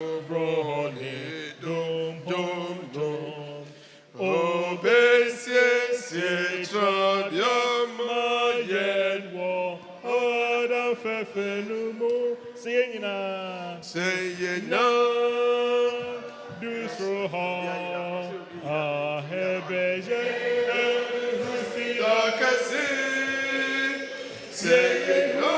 Brony dum dum dum. Obesiensie tradiama yenwo. Oda fefenumu. Singina. Singina. Du sroha. Ahebeje. Rufida kasi. Singina.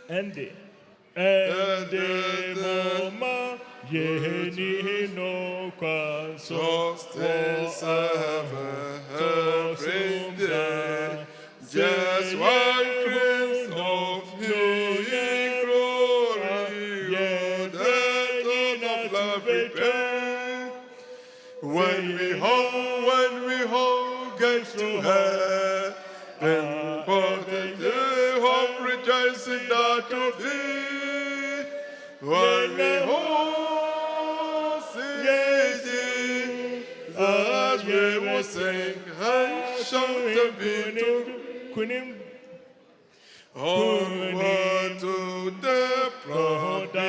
Ende moma yeni no kwa so every day. Just one glimpse of His glory, that of love repent. When we hold gets to heaven, for the day of rejoicing that to be. When we hold sing, as we will sing and shout the victory. Onward to the proud for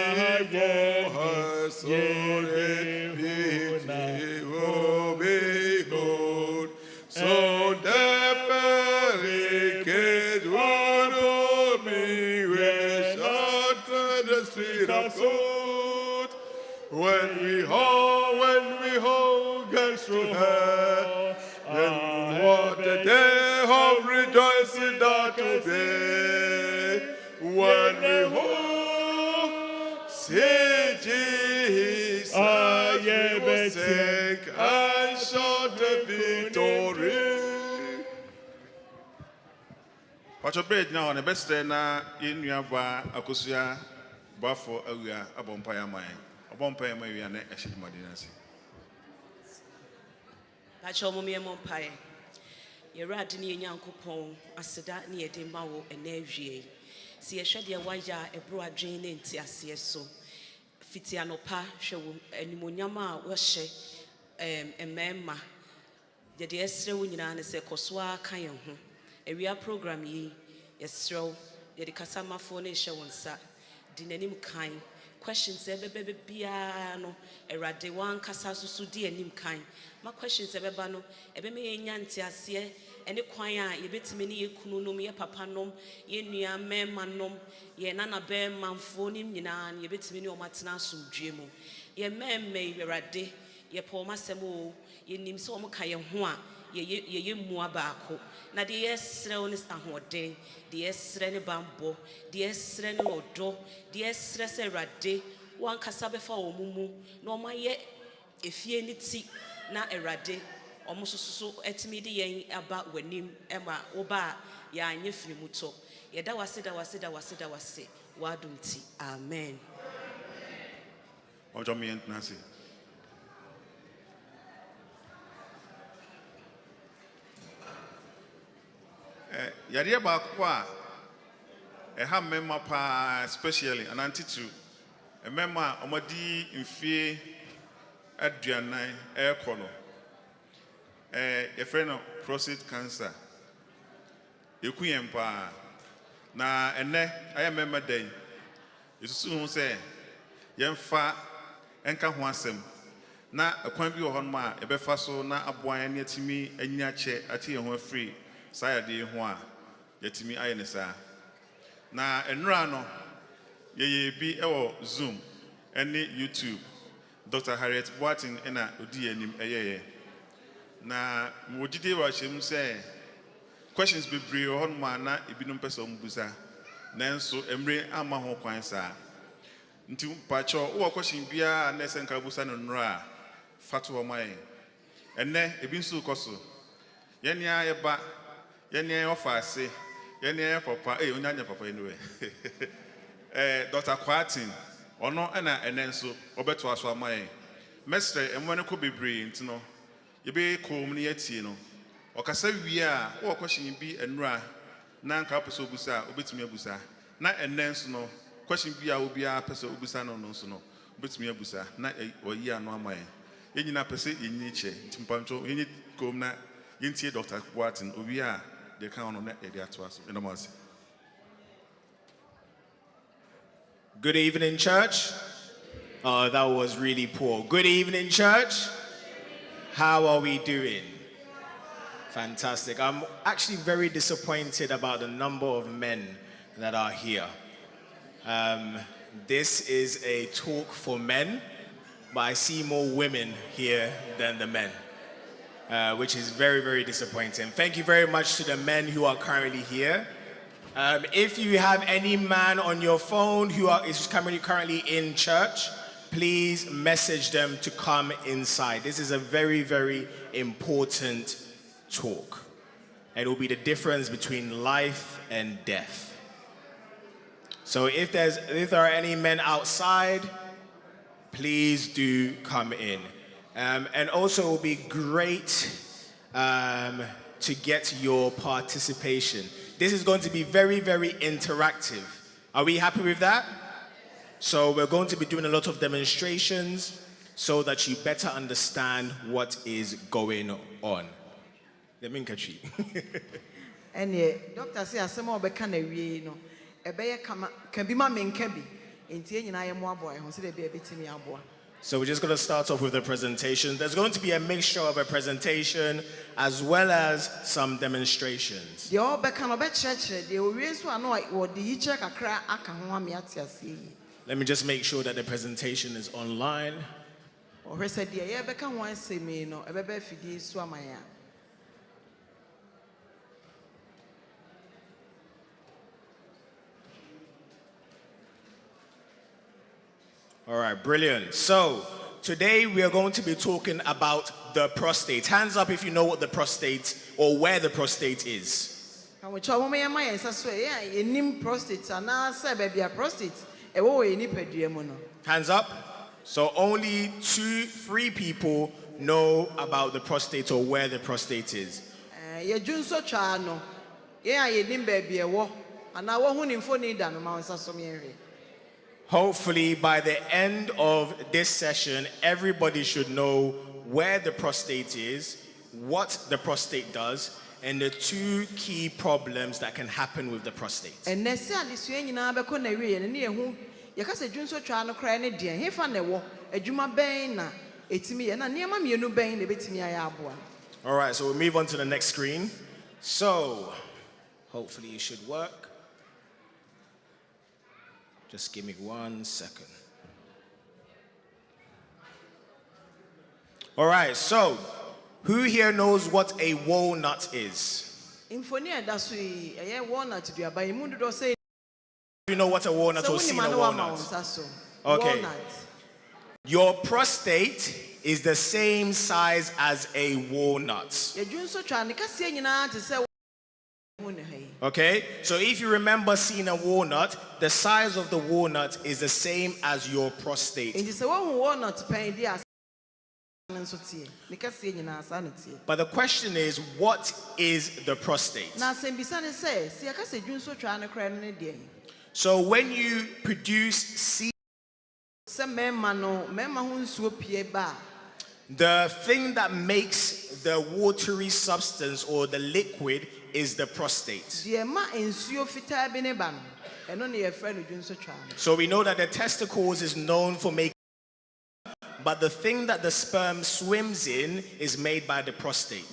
us, so we will be good. So the barricade would open, we shout the street of gold. When we hold gets to her, and what the day of rejoicing that will be. When we hold, see Jesus, we will sing and shout the victory. Pacho bread now on the best na in your bar, Akusia, Buffo, Aria, a bompire mine. A bompire may be an action modernity. Pacho Mumiamo Pie. You're right near Yankopon, as Sedat near Dimao and Nevie. See a shed your wire, a broad drain in Tiasieso. Fitiano pa, show and Munyama washe, and Mamma. The Diestra Winyan is a Coswa Kayon. A real program ye, yes, throw, the Casama phone show on Sat, Dinanim kind. Questions ever baby piano, a rade one Casasu dear nim kind. My questions ever bano, ebe me yantiasie, and a choir, ye bit many kunum, ye papanum, ye near manum, ye nana bear man phonim, yinan, ye bit many o matinasum dreamo. Ye men may be rade, ye poor massamo, ye nim so mokaya hua. Ye muabako. Na the esre on is ahode, the esre ne bambo, the esre ne odo, the esre se rade, one casabe for mumu, no my ye if ye niti na erade, almost so etmidi about when him Emma oba ya nyefri muto. Ye da was it, wadumti. Amen. Ojo mi Nancy. Yadia Bakwa, a ham member pa, especially an antitrue, a member Omadi in fear at Dianai air corner, a friend of prostate cancer. You queen pa na and I remember day. You soon say, young fa and can once him. Na a quambi or honma, a befaso, na a boy near to me, and yache at your free. Saya de hua yetimi ayenesa na enra no ye bi Zoom ene YouTube Dr. Harriet Boatin ena odi anim eyeye na modide wa hyem say questions bebree on na ebinum pese ombusa nanso emre ama ho kwan saa nti pacho wo question bia na senka busa no nra fatu o mai enne ebi nso koso yene ayeba yene ofa ase yene papa onyanya papa anyway Dr. Kwatin ono na enne nso obeto aso amai mestre emwane ko bebree ntino yebe kom ne yatie no okasa wie a wo question bi enura na nka pese obusa obetumi abusa na enne nso no question bi a obi a pese obusa no nso no obetumi abusa na oyi ano amai yenyina pese yenyi che ntimpanto yenyi kom na yentie Dr. Kwatin obi a de kan ono na e de ato aso enomase. Good evening, church. Oh, that was really poor. Good evening, church. How are we doing? Fantastic. I'm actually very disappointed about the number of men that are here. This is a talk for men, but I see more women here than the men, which is very, very disappointing. Thank you very much to the men who are currently here. If you have any man on your phone who is currently in church, please message them to come inside. This is a very, very important talk. It will be the difference between life and death. So if there are any men outside, please do come in. And also it will be great to get your participation. This is going to be very, very interactive. Are we happy with that? So we're going to be doing a lot of demonstrations so that you better understand what is going on. Let me catch you. And doctor say asema obeka na wie no ebe can be ma menka bi enti nyina ye mo aboa ho se de be betimi aboa. So we're just going to start off with a presentation. There's going to be a mixture of a presentation as well as some demonstrations. Let me just make sure that the presentation is online. All right, brilliant. So today we are going to be talking about the prostate. Hands up if you know what the prostate or where the prostate is. Hands up. So only 2-3 people know about the prostate or where the prostate is. Hopefully, by the end of this session, everybody should know where the prostate is, what the prostate does, and the 2 key problems that can happen with the prostate. All right, so we'll move on to the next screen. So, hopefully it should work. Just give me 1 second. All right, so who here knows what a walnut is? You know what a walnut or seen a walnut? Okay. Your prostate is the same size as a walnut. Okay, so if you remember seeing a walnut, the size of the walnut is the same as your prostate. But the question is, what is the prostate? So when you produce semen, the thing that makes the watery substance or the liquid is the prostate. So we know that the testicles is known for making, but the thing that the sperm swims in is made by the prostate.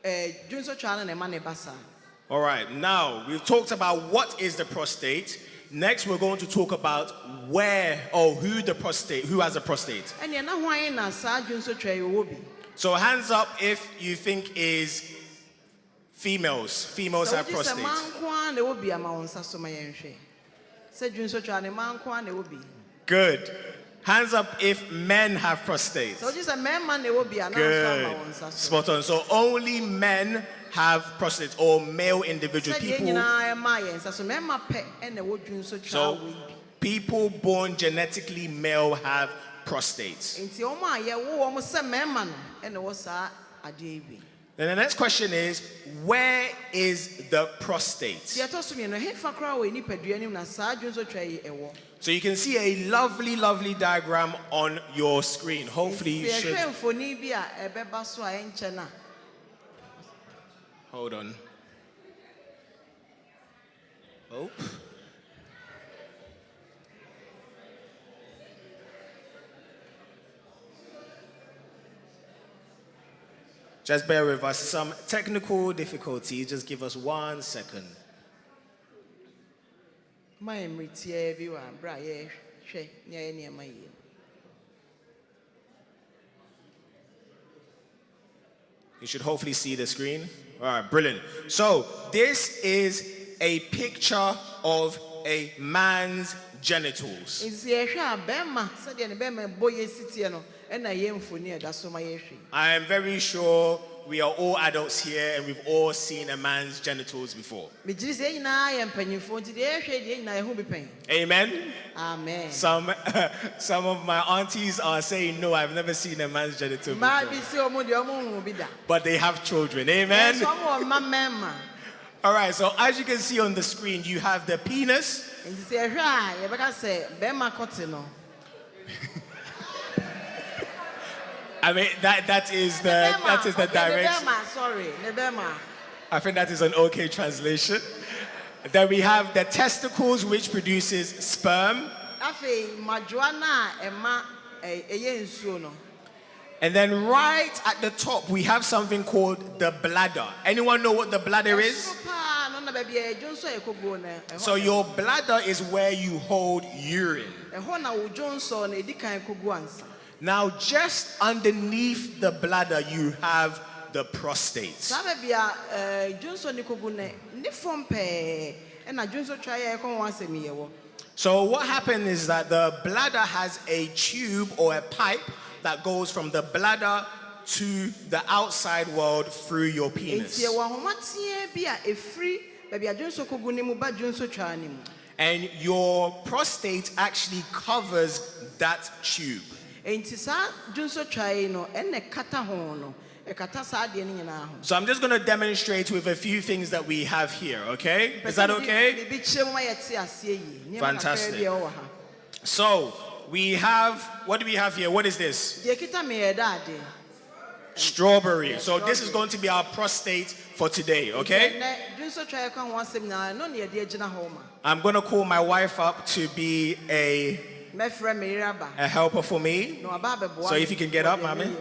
dwonsotwa no na ema ne basa. All right, now we've talked about what is the prostate. Next, we're going to talk about who has a prostate. Ɛne na hwan na saa dwonsotwa yi wo bi. So hands up if you think is females. Females have prostate. Sɛ man kwa na wo bi ama wo nsa so ma yɛnhwɛ. Sɛ dwonsotwa ne man kwa na wo bi. Good. Hands up if men have prostate. So just a man na wo bi ana nsa ma wo nsa so. Spot on. So only men have prostate, or male individuals. So people born genetically male have prostates. Then the next question is, where is the prostate? So you can see a lovely, lovely diagram on your screen. Hopefully you should. Hold on. Oh. Just bear with us. Some technical difficulty. Just give us 1 second. You should hopefully see the screen. All right, brilliant. So this is a picture of a man's genitals. I am very sure we are all adults here and we've all seen a man's genitals before. Amen? Amen. Some of my aunties are saying, no, I've never seen a man's genital before. But they have children. Amen? All right, so as you can see on the screen, you have the penis. I mean, that is the direction. I think that is an okay translation. Then we have the testicles, which produces sperm. And then right at the top, we have something called the bladder. Anyone know what the bladder is? So your bladder is where you hold urine. Now, just underneath the bladder, you have the prostate. So what happens is that the bladder has a tube or a pipe that goes from the bladder to the outside world through your penis. And your prostate actually covers that tube. So I'm just going to demonstrate with a few things that we have here, okay? Is that okay? Fantastic. So we have, what do we have here? What is this? Strawberry. So this is going to be our prostate for today, okay? I'm going to call my wife up to be a helper for me. So if you can get up, Mami.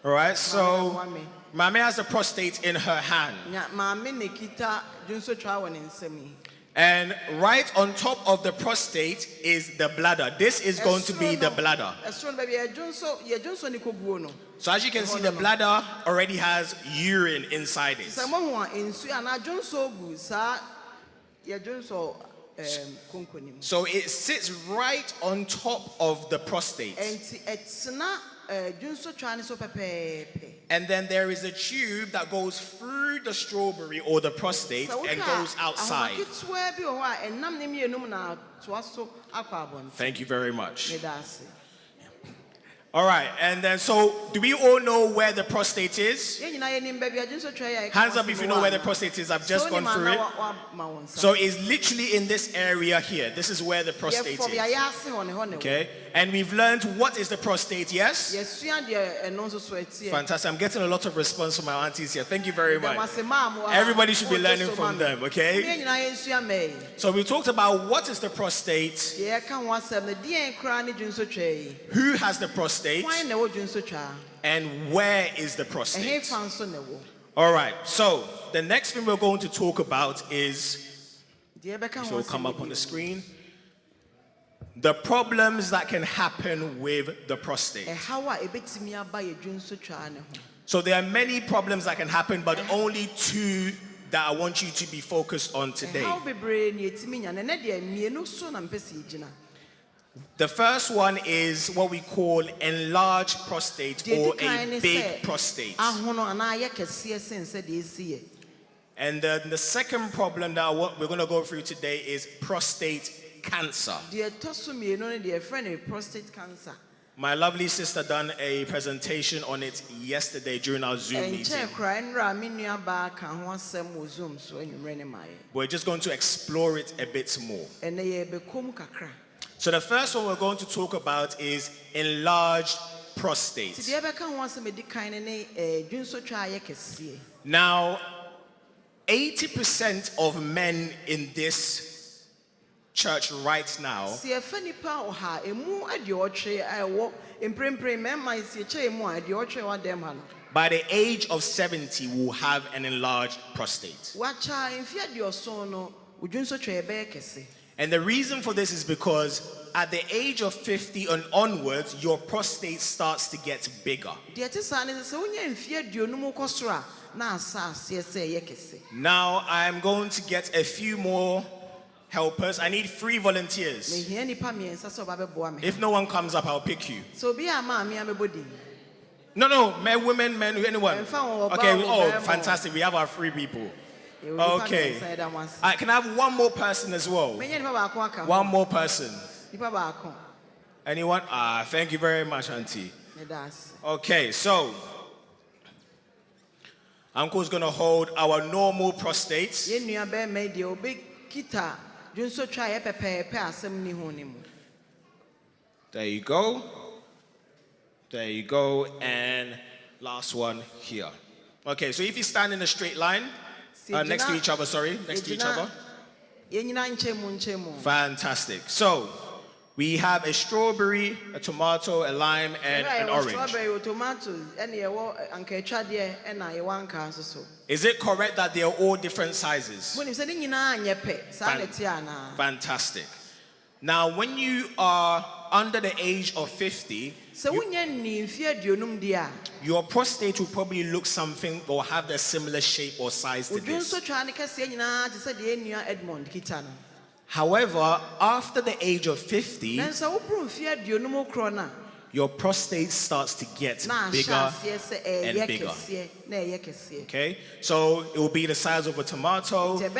All right, so Mami has a prostate in her hand. And right on top of the prostate is the bladder. This is going to be the bladder. So as you can see, the bladder already has urine inside it. So it sits right on top of the prostate. And then there is a tube that goes through the strawberry or the prostate and goes outside. Thank you very much. All right, and then so do we all know where the prostate is? Hands up if you know where the prostate is. I've just gone through it. So it's literally in this area here. This is where the prostate is. Okay, and we've learned what is the prostate, yes? Fantastic. I'm getting a lot of response from my aunties here. Thank you very much. Everybody should be learning from them, okay? So we talked about what is the prostate, who has the prostate, and where is the prostate. All right, so the next thing we're going to talk about is, this will come up on the screen, the problems that can happen with the prostate. So there are many problems that can happen, but only two that I want you to be focused on today. The first one is what we call enlarged prostate or a big prostate. And the second problem that we're going to go through today is prostate cancer. My lovely sister done a presentation on it yesterday during our Zoom meeting. We're just going to explore it a bit more. So the first one we're going to talk about is enlarged prostate. Now, 80% of men in this church right now by the age of 70 will have an enlarged prostate. And the reason for this is because at the age of 50 and onwards, your prostate starts to get bigger. Now, I'm going to get a few more helpers. I need 3 volunteers. If no one comes up, I'll pick you. No, men, women, men, anyone. Okay, oh, fantastic. We have our 3 people. Okay. Can I have one more person as well? One more person. Anyone? Thank you very much, Auntie. Okay, so Uncle's going to hold our normal prostates. There you go. There you go. And last one here. Okay, so if you stand in a straight line, next to each other, next to each other. Fantastic. So, we have a strawberry, a tomato, a lime, and an orange. Is it correct that they are all different sizes? Fantastic. Now, when you are under the age of 50, your prostate will probably look something or have a similar shape or size to this. However, after the age of 50, your prostate starts to get bigger and bigger. Okay? So it will be the size of a tomato. It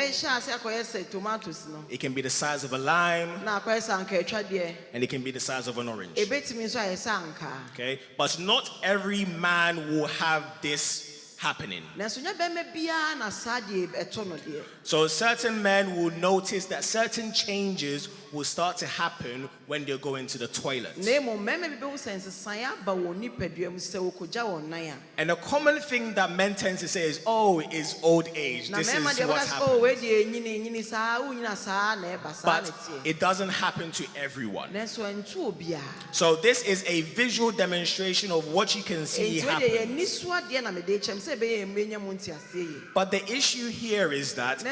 can be the size of a lime. And it can be the size of an orange. Okay? But not every man will have this happening. So certain men will notice that certain changes will start to happen when they go into the toilet. And a common thing that men tend to say is, oh, it's old age. This is what happens. But it doesn't happen to everyone. So this is a visual demonstration of what you can see happen. But the issue here is that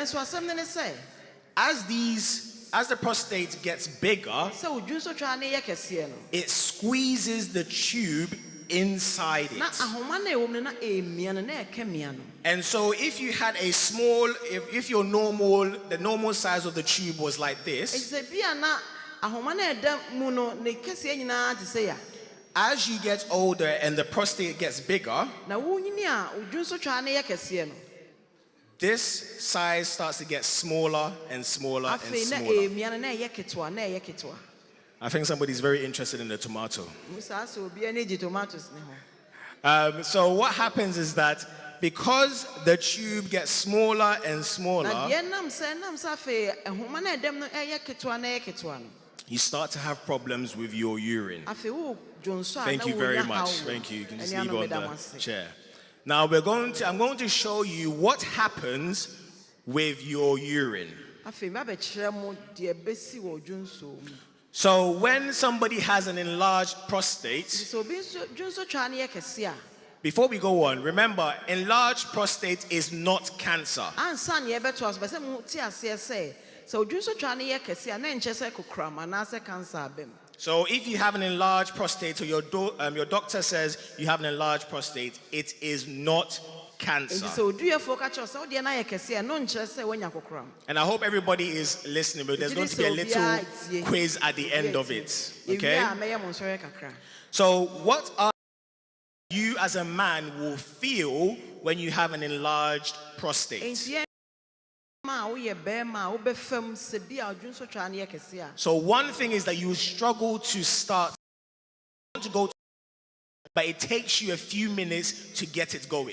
as the prostate gets bigger, it squeezes the tube inside it. And so if you had a small, if the normal size of the tube was like this, as you get older and the prostate gets bigger, this size starts to get smaller and smaller and smaller. I think somebody's very interested in the tomato. So what happens is that because the tube gets smaller and smaller, you start to have problems with your urine. Thank you very much. Thank you. You can just leave on the chair. Now I'm going to show you what happens with your urine. So when somebody has an enlarged prostate, Before we go on, remember, enlarged prostate is not cancer. Ansan ye beto as bese mu ti ase say so odwunso twa ne ye kese a na enche se kokram anase cancer abem. So if you have an enlarged prostate or your doctor says you have an enlarged prostate, it is not cancer. So do you focus on so de na ye kese no enche se wonya kokram. And I hope everybody is listening, but there's going to be a little quiz at the end of it. Okay? So what are you as a man will feel when you have an enlarged prostate? So one thing is that you struggle to start to go, but it takes you a few minutes to get it going.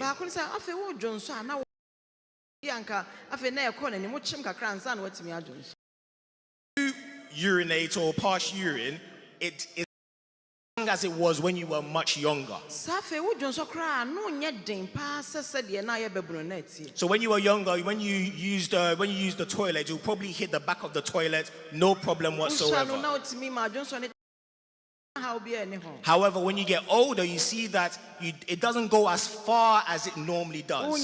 You urinate or pass urine, it is as it was when you were much younger. So when you were younger, when you used the toilet, you'll probably hit the back of the toilet, no problem whatsoever. However, when you get older, you see that it doesn't go as far as it normally does.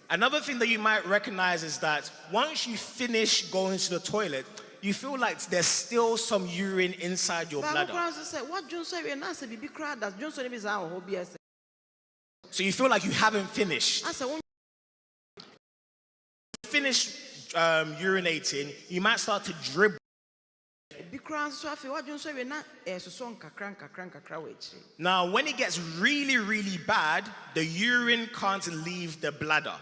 Another thing that you might recognize is that once you finish going to the toilet, you feel like there's still some urine inside your bladder. So you feel like you haven't finished. Finish urinating, you might start to dribble. Now, when it gets really, really bad, the urine can't leave the bladder.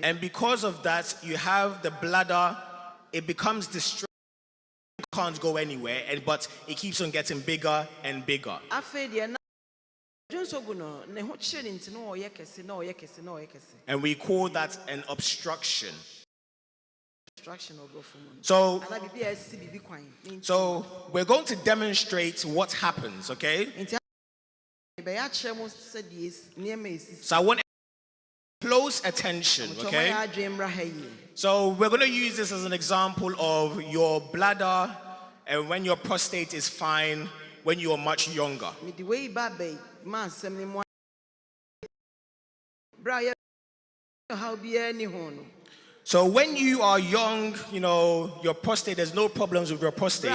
And because of that, you have the bladder, it becomes distressed, it can't go anywhere, but it keeps on getting bigger and bigger. And we call that an obstruction. So we're going to demonstrate what happens, okay? So I want close attention, okay? So we're going to use this as an example of your bladder and when your prostate is fine when you are much younger. So when you are young, you know, your prostate, there's no problems with your prostate.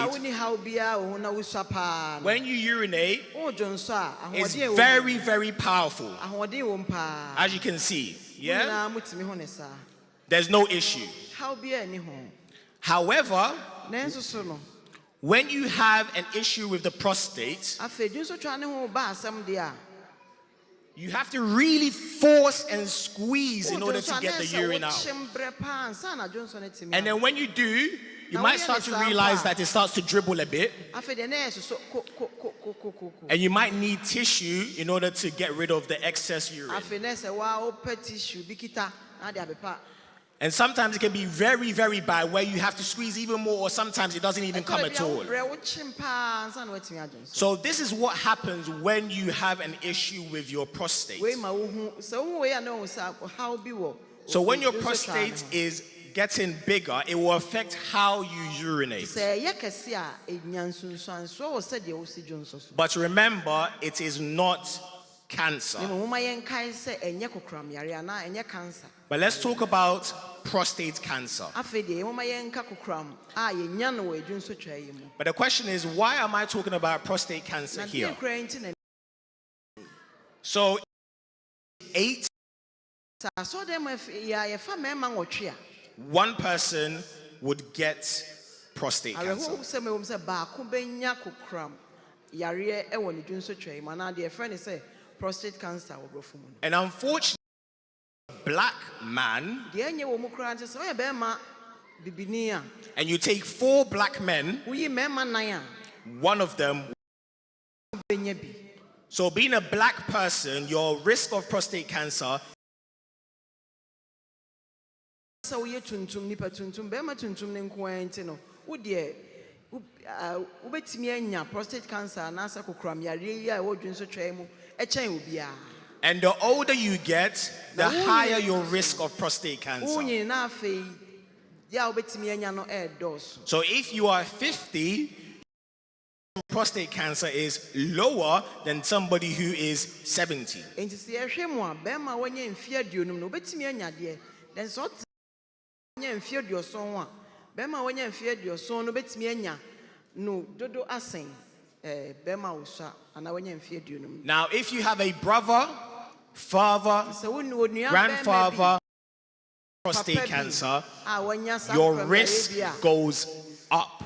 When you urinate, it's very, very powerful. As you can see, yeah? There's no issue. However, when you have an issue with the prostate, you have to really force and squeeze in order to get the urine out. And then when you do, you might start to realize that it starts to dribble a bit. And you might need tissue in order to get rid of the excess urine. And sometimes it can be very, very bad where you have to squeeze even more, or sometimes it doesn't even come at all. So this is what happens when you have an issue with your prostate. So when your prostate is getting bigger, it will affect how you urinate. But remember, it is not cancer. But let's talk about prostate cancer. But the question is, why am I talking about prostate cancer here? So 8, one person would get prostate cancer. And unfortunately, black man, and you take 4 black men, one of them. So being a black person, your risk of prostate cancer and the older you get, the higher your risk of prostate cancer. So if you are 50, prostate cancer is lower than somebody who is 70. Now, if you have a brother, father, grandfather, prostate cancer, your risk goes up.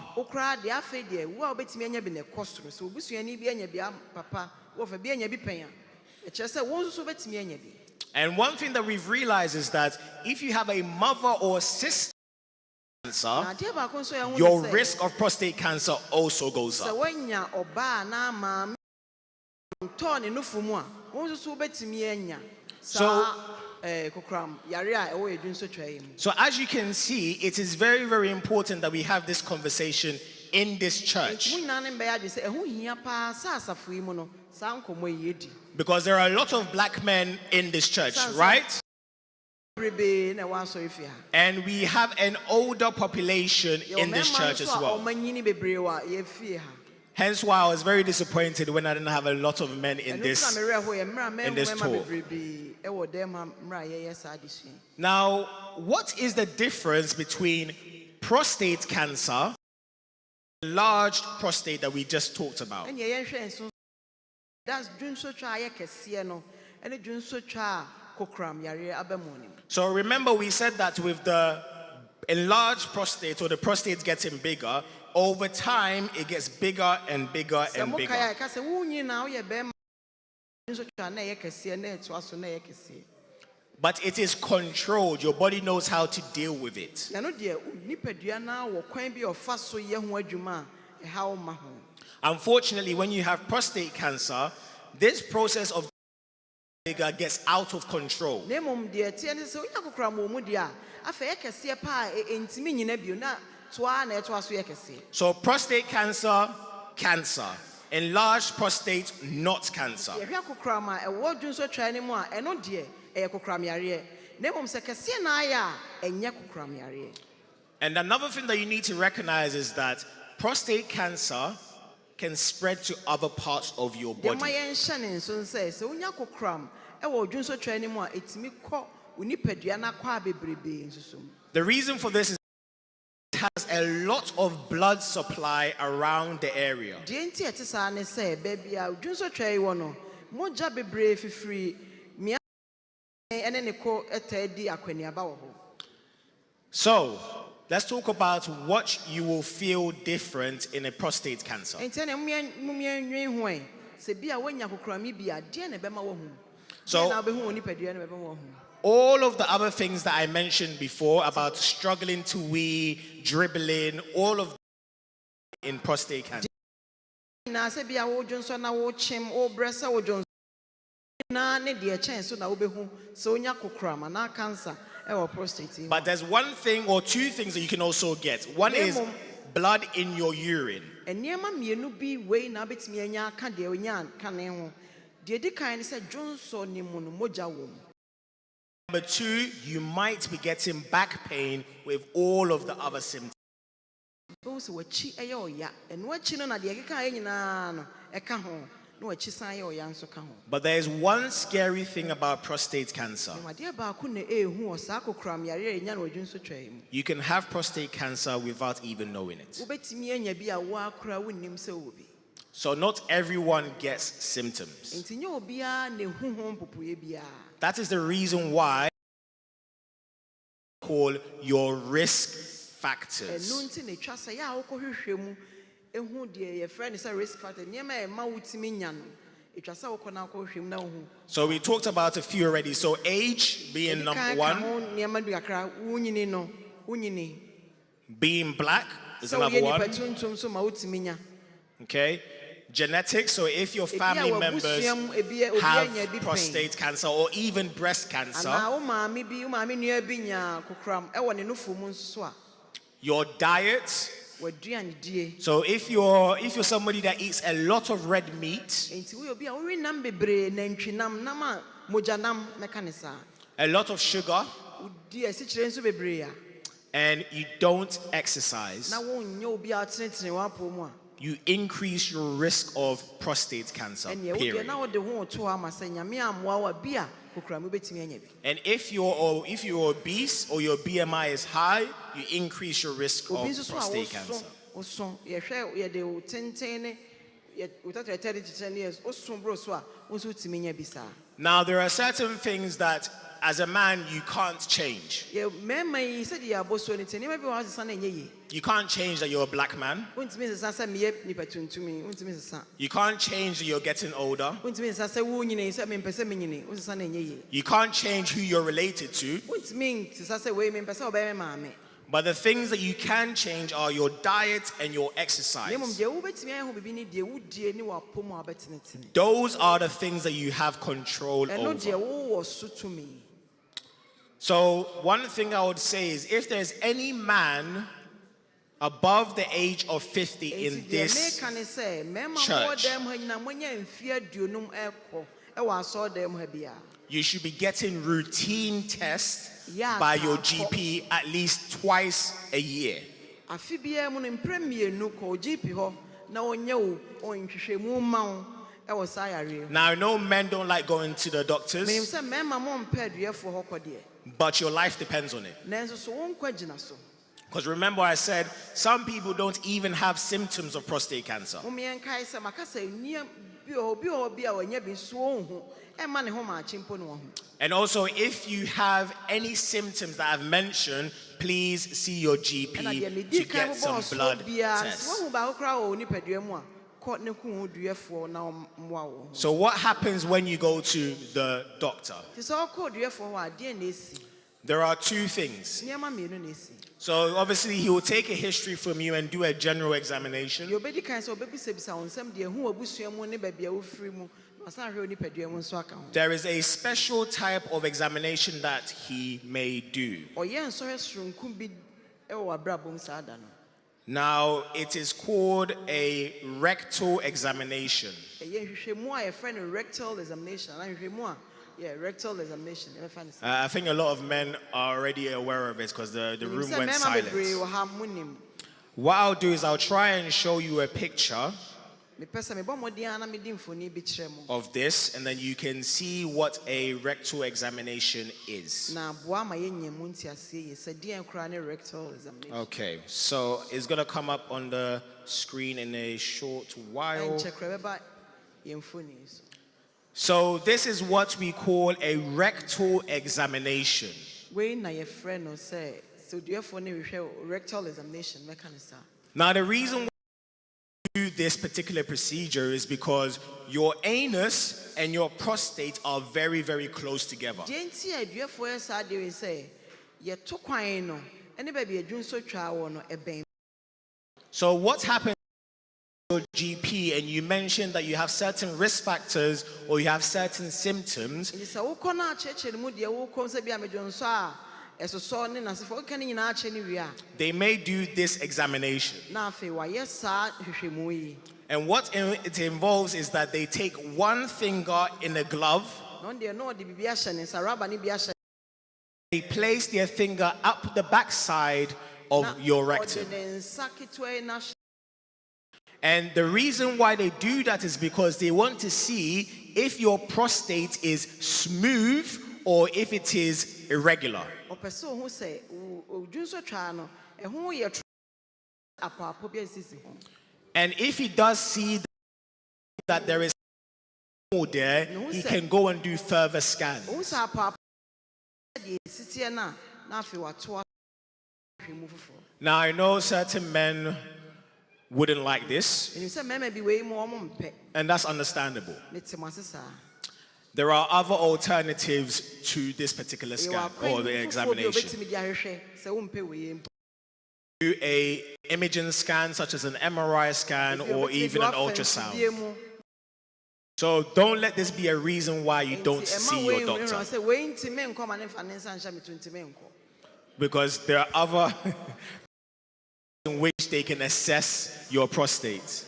And one thing that we've realized is that if you have a mother or sister cancer, your risk of prostate cancer also goes up. So as you can see, it is very, very important that we have this conversation in this church. Because there are a lot of black men in this church, right? And we have an older population in this church as well. Hence why I was very disappointed when I didn't have a lot of men in this talk. Now, what is the difference between prostate cancer, enlarged prostate that we just talked about? So remember, we said that with the enlarged prostate, or the prostate getting bigger, over time it gets bigger and bigger and bigger. But it is controlled. Your body knows how to deal with it. Unfortunately, when you have prostate cancer, this process of bigger gets out of control. So prostate cancer, cancer. Enlarged prostate, not cancer. And another thing that you need to recognize is that prostate cancer can spread to other parts of your body. The reason for this is it has a lot of blood supply around the area. So, let's talk about what you will feel different in a prostate cancer. So, all of the other things that I mentioned before about struggling to wee, dribbling, all of in prostate cancer. But there's one thing or two things that you can also get. One is blood in your urine. Number two, you might be getting back pain with all of the other symptoms. But there is one scary thing about prostate cancer. You can have prostate cancer without even knowing it. So not everyone gets symptoms. That is the reason why we call your risk factors. So we talked about a few already. So age being number one. Being black is another one. Okay. Genetics, so if your family members have prostate cancer or even breast cancer. Your diet. So if you're somebody that eats a lot of red meat, a lot of sugar, and you don't exercise, na wonnyɛ obi a tenetene w'apɔ mu a you increase your risk of prostate cancer, ɛneɛ wodeɛ period. na wode ho to hɔ ama sɛ nyame ammoa wo a bi a kokora mu bɛtumi anya bi. And if you're obese or your BMI is high, you increase your risk Obi of nso so prostate a cancer. woso yɛhwɛ yɛde wo tenten ne wo tɛtrɛtɛ de kyekyɛ ne yɛ woso boro so a wo nso wotumi nya bi saa. Now, there are certain things that as a man you can't change. Yɛ mmarima yi sɛdeɛ yɛabɔ so no nti nneɛma bi wɔ hɔ a wɔsesa no ɛnyɛ yie. You can't change that you're a black man. Wontumi nsesa sɛ meyɛ nipa tuntum yi, wontumi nsesa. You can't change that you're getting older. Wontumi nsesa sɛ wonyini sɛ mempɛ sɛ menyini, wosesa no ɛnyɛ yie. You can't change who you're related to. Wontumi nsesa sɛ wei mempɛ sɛ ɔbɛyɛ me maame. But the things that you can change are your diet and your Na mmom exercise. deɛ wobɛtumi ayɛ ho biribi ne deɛ wodie ne w'apɔ mu a wobɛtenetene. Those are the things that you have control Ɛno deɛ over. wowɔ so tumi. So, one thing I would say is if there's any man above the age of 50 in Enti deɛ this meka ne sɛ mmarima a church, wɔwɔ dɛm ha nyinaa moanya mfeɛ aduonum ɛkɔ ɛwɔ asɔɔdɛm ha biara. you should be getting routine tests Yeah, by your Papa. GP at least twice a year. Afe biara mu no mprɛ mmienu kɔ GP hɔ na ɔnyɛ wo nhwehwɛmu ma wo ɛwɔ saa yareɛ mu. Now, I know men don't like going to the Menim doctors, sɛ mmarima mompɛ aduɛfoɔ hɔ kɔ deɛ, but your life depends on it. nanso so wonkwa gyina so. Because remember, I said some people don't even have symptoms of prostate cancer. Momeɛnkae sɛ maka sɛ nnia bi wɔ hɔ bi a wɔnyɛ bi nso ɔnhu ɛma ne ho maakye mpo ne wɔ ho. And also, if you have any symptoms that I've mentioned, please see your Ɛna GP deɛ to medi kan get bobɔ some ɔsoro blood biara tests. sɛ woahu baako koraa wɔ wo nipadua mu a kɔ ne ko ho duɛfoɔ na ɔmmoa wo ho. So, what happens when you go to the doctor? Nti sɛ ɔkɔɔ duɛfoɔ hɔ a adeɛ na ɛsi There are two things. nneɛma mmienu na ɛsi. So, obviously, he will take a history from you and do a general examination. Deɛ obɛdi kan sɛ ɔbɛbisabisa wo nsɛm deɛ ɛhu w'abusua mu ne baabi a wofiri mu na ɔsan ahwɛ wo nipadua mu nso aka ho. There is a special type of examination that he may do. Ɔyɛ nsɔhwɛ soronko bi ɛwɔ w'abrabɔ mu saa da no. Now, it is called a rectal examination. Ɛyɛ nhwehwɛmu a yɛfrɛ no rectal examination anaa nhwehwɛmu a rectal examination yɛbɛfa ne saa. I think a lot of men are already aware of it because the Menim room sɛ went mmarima bebree silent. wɔ ha monim. What I'll do is I'll try and show you a picture Mepɛ sɛ mebɔ mmɔden ara na mede mfoni bi kyerɛ mo. of this, and then you can see what a rectal examination is. Na aboa ma yɛnya mu nteaseɛ yie sɛ deɛn koraa ne rectal examination. Okay, so it's going to come up on the screen in a short while. Ɛnkyɛ koraa bɛba yɛn mfoni so. So this is what we call a rectal examination. Wei na yɛfrɛ no sɛ oduafoɔ ne hwehwɛ rectal examination mɛka ne saa. Now the reason why we do this particular procedure is because your anus and your prostate are very, very close together. Deɛ nti a aduafoɔ yɛ saa deɛ wei sɛ yɛto kwan no ɛne baabi adwu nso twaa wɔ no ɛbɛn. So what happens to your GP and you mentioned that you have certain risk factors or you have certain symptoms, Nti sɛ wokɔ no akyerɛkyerɛ no mu deɛ wokɔ sɛ bi a medwo nso a ɛsosɔ ne nasefo woka ne nyinaa akyɛ ne wie a they may do this examination. na afei wayɛ saa hwehwɛmu yi. And what it involves is that they take one finger in a glove, Na ɔno deɛ na ɔde biribi ahyɛ ne nsa raba ne bi ahyɛ they place their finger up the backside of na your ɔde rectum. ne nsa ketewa yi na ahyɛ. And the reason why they do that is because they want to see if your prostate is smooth or if it is irregular. Ɔpɛ sɛ ɔhu sɛ odwu nso twaa no ɛho yɛ tro apaapo bi a ɛsisi ho. And if he does see that there is more there, he can go and do further Ɔhu scans. sɛ apaapo deɛ ɛsisiɛ no a na afei watoa hwehwɛmu foforɔ. Now, I know certain men wouldn't like this, Menim sɛ mmarima bi wei mu ɔmo mpɛ. and that's understandable. Mete mo ase saa. There are other alternatives to this particular Ɛwɔ scan akwan or the foforɔ bi a examination. wobɛtumi de ahwehwɛ sɛ wompɛ wei mpo. Do a imaging scan such as an MRI scan or even an ultrasound. So don't let this be a reason why you don't see your doctor, Sɛ wei ntimi nkɔ ma ne mfa ne nsa nhyɛ me to ntimi nkɔ. because there are other in which they can assess your prostate.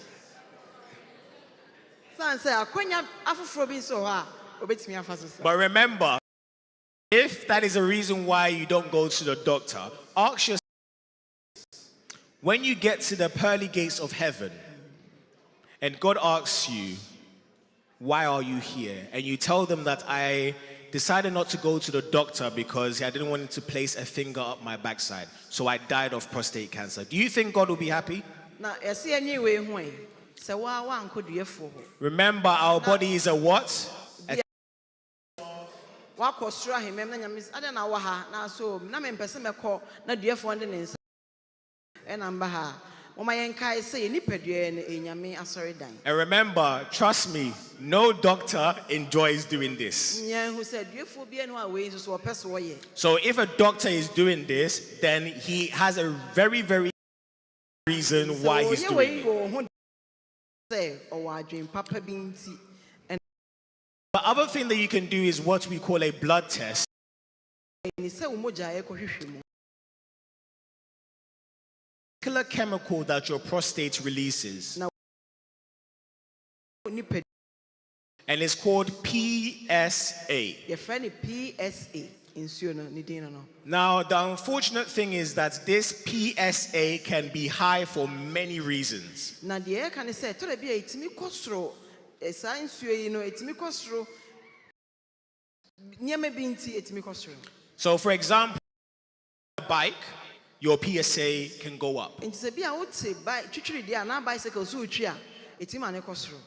San sɛ akwanya afoforɔ bi nso wɔ hɔ a wobɛtumi afa so saa. But remember, if that is a reason why you don't go to the doctor, ask yourself when you get to the pearly gates of heaven and God asks you, why are you here? And you tell them that I decided not to go to the doctor because I didn't want him to place a finger up my backside. So I died of prostate cancer. Do you think God will be happy? Remember, our body is a what? And remember, trust me, no doctor enjoys doing this. So if a doctor is doing this, then he has a very, very reason why he's doing it. The other thing that you can do is what we call a blood test. Particular chemical that your prostate releases, and it's called PSA. Now, the unfortunate thing is that this PSA can be high for many reasons. So, for example, a bike, your PSA can go up.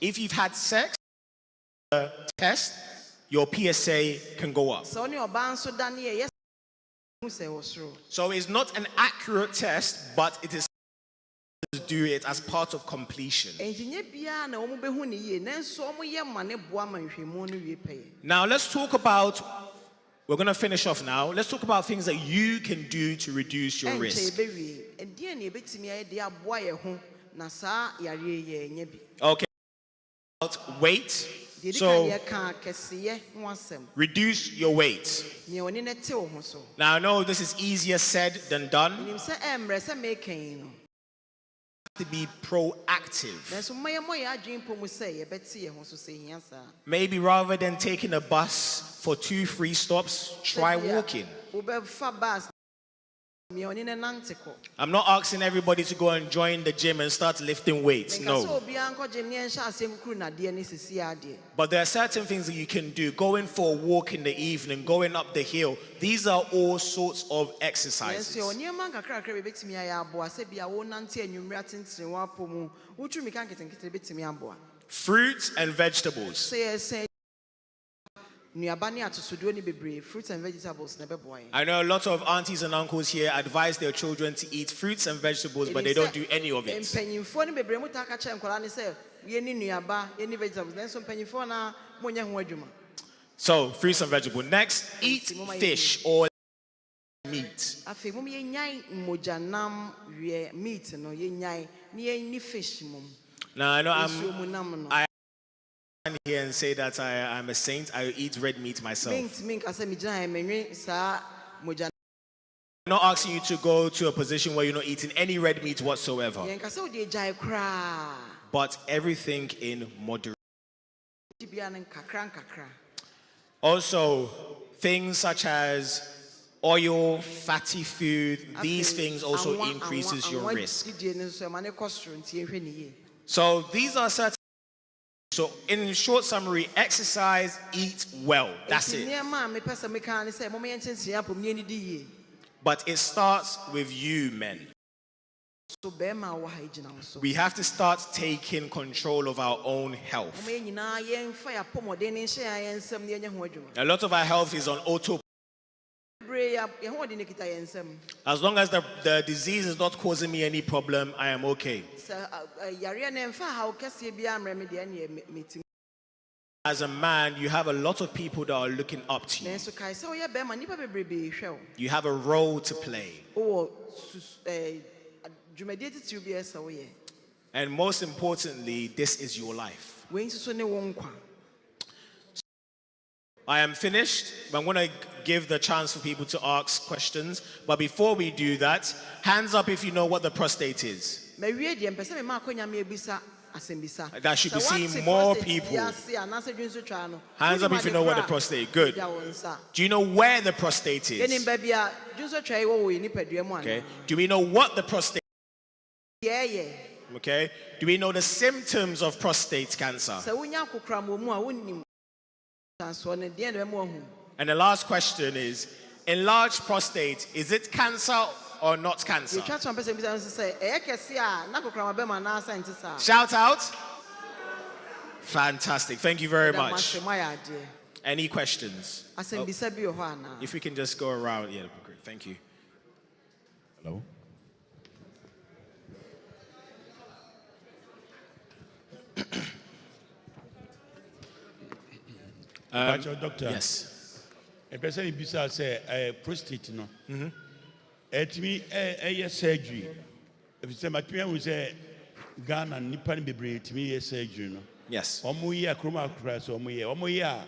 If you've had sex, test, your PSA can go up. So it's not an accurate test, but it is to do it as part of completion. Now let's talk about, we're going to finish off now. Let's talk about things that you can do to reduce your risk. Okay. About weight. So, reduce your weight. Now, I know this is easier said than done. To be proactive. Maybe rather than taking a bus for 2 free stops, try walking. I'm not asking everybody to go and join the gym and start lifting weights, no. But there are certain things that you can do. Going for a walk in the evening, going up the hill. These are all sorts of exercises. Fruits and vegetables. Fruits and vegetables. I know a lot of aunties and uncles here advise their children to eat fruits and vegetables, but they don't do any of it. So, fruits and vegetables. Next, eat fish or meat. Now, I know I here and say that I'm a saint. I eat red meat myself. I'm not asking you to go to a position where you're not eating any red meat whatsoever. But everything in moderation. Also, things such as oil, fatty food, these things also increases your risk. So these are certain. So in short summary, exercise, eat well. That's it. But it starts with you, men. We have to start taking control of our own health. A lot of our health is on autopilot. As long as the disease is not causing me any problem, I am okay. As a man, you have a lot of people that are looking up to you. You have a role to play. And most importantly, this is your life. I am finished. I'm going to give the chance for people to ask questions. But before we do that, hands up if you know what the prostate is. That should be seeing more people. Hands up if you know what the prostate is. Good. Do you know where the prostate is? Okay. Do we know what the prostate is? Yeah. Okay. Do we know the symptoms of prostate cancer? So when you akukra mo mu a wonnim so ne de na mo hu. And the last question is, enlarged prostate, is it cancer or not cancer? You try to person be say e kese a na akukra ma be ma na asa ntisa. Shout out. Fantastic. Thank you very much. Any questions? If we can just go around. Yeah, great. Thank you. Hello. Doctor. Yes. A person bisa say prostate no. Etimi surgery. If you say matria we say Ghana nipa ni bebre etimi surgery no. Yes. Omo yi akroma akra so omo yi a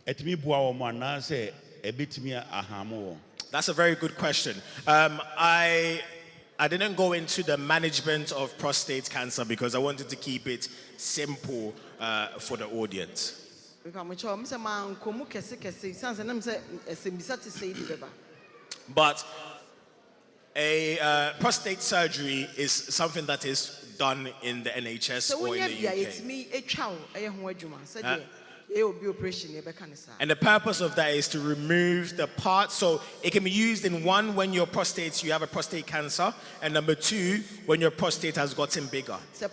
etimi bua omo ana say ebetimi ahamo wo. That's a very good question. I didn't go into the management of prostate cancer because I wanted to keep it simple for the audience. But a prostate surgery is something that is done in the NHS or in the UK. And the purpose of that is to remove the part. So it can be used in one, when you have a prostate cancer, and number two, when your prostate has gotten bigger. So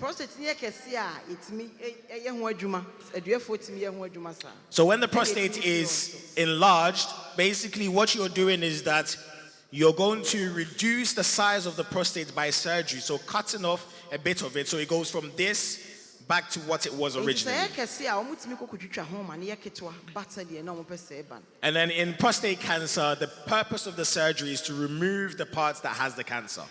when the prostate is enlarged, basically what you're doing is that you're going to reduce the size of the prostate by surgery. So cutting off a bit of it. So it goes from this back to what it was originally. And then in prostate cancer, the purpose of the surgery is to remove the parts that has the cancer.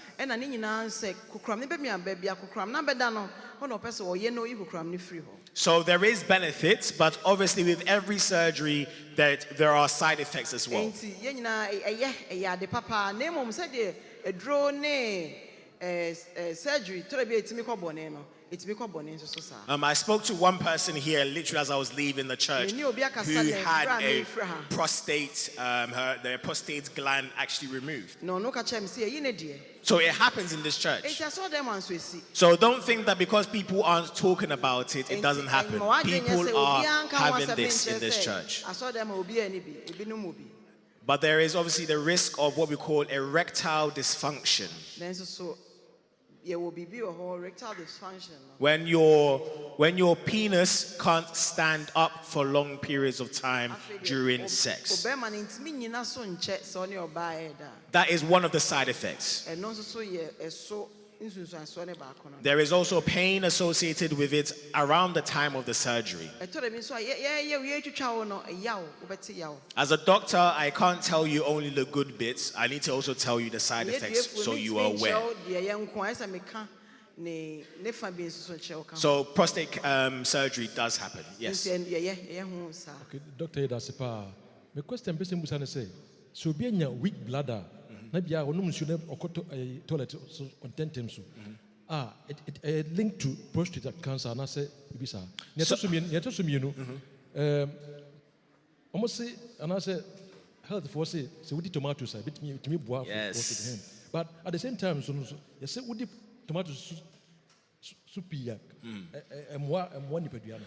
So there is benefits, but obviously with every surgery that there are side effects as well. I spoke to one person here literally as I was leaving the church who had a prostate, their prostate gland actually removed. So it happens in this church. So don't think that because people aren't talking about it, it doesn't happen. People are having this in this church. But there is obviously the risk of what we call erectile dysfunction. When your penis can't stand up for long periods of time during sex. That is one of the side effects. There is also pain associated with it around the time of the surgery. As a doctor, I can't tell you only the good bits. I need to also tell you the side effects so you are aware. So prostate surgery does happen, yes. Okay, Dr. Edasipa, the question is say, so being a weak bladder, maybe I will toilet on 10 times. It linked to prostate cancer, and I say, Ibisa. Almost say, and I say, health for say, so would the tomatoes, I bit me to me, yes. But at the same time, so you say, would the tomatoes superior and one pediana?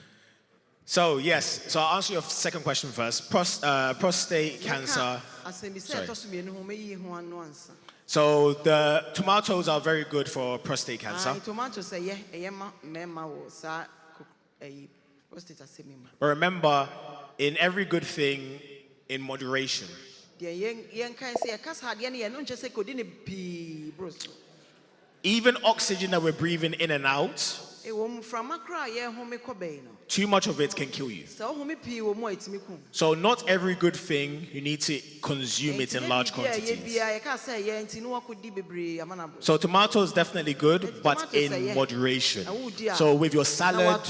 So yes, so I'll answer your second question first. Prostate cancer. So the tomatoes are very good for prostate cancer. But remember, in every good thing, in moderation. Even oxygen that we're breathing in and out, too much of it can kill you. So not every good thing you need to consume it in large quantities. So tomato is definitely good, but in moderation. So with your salad,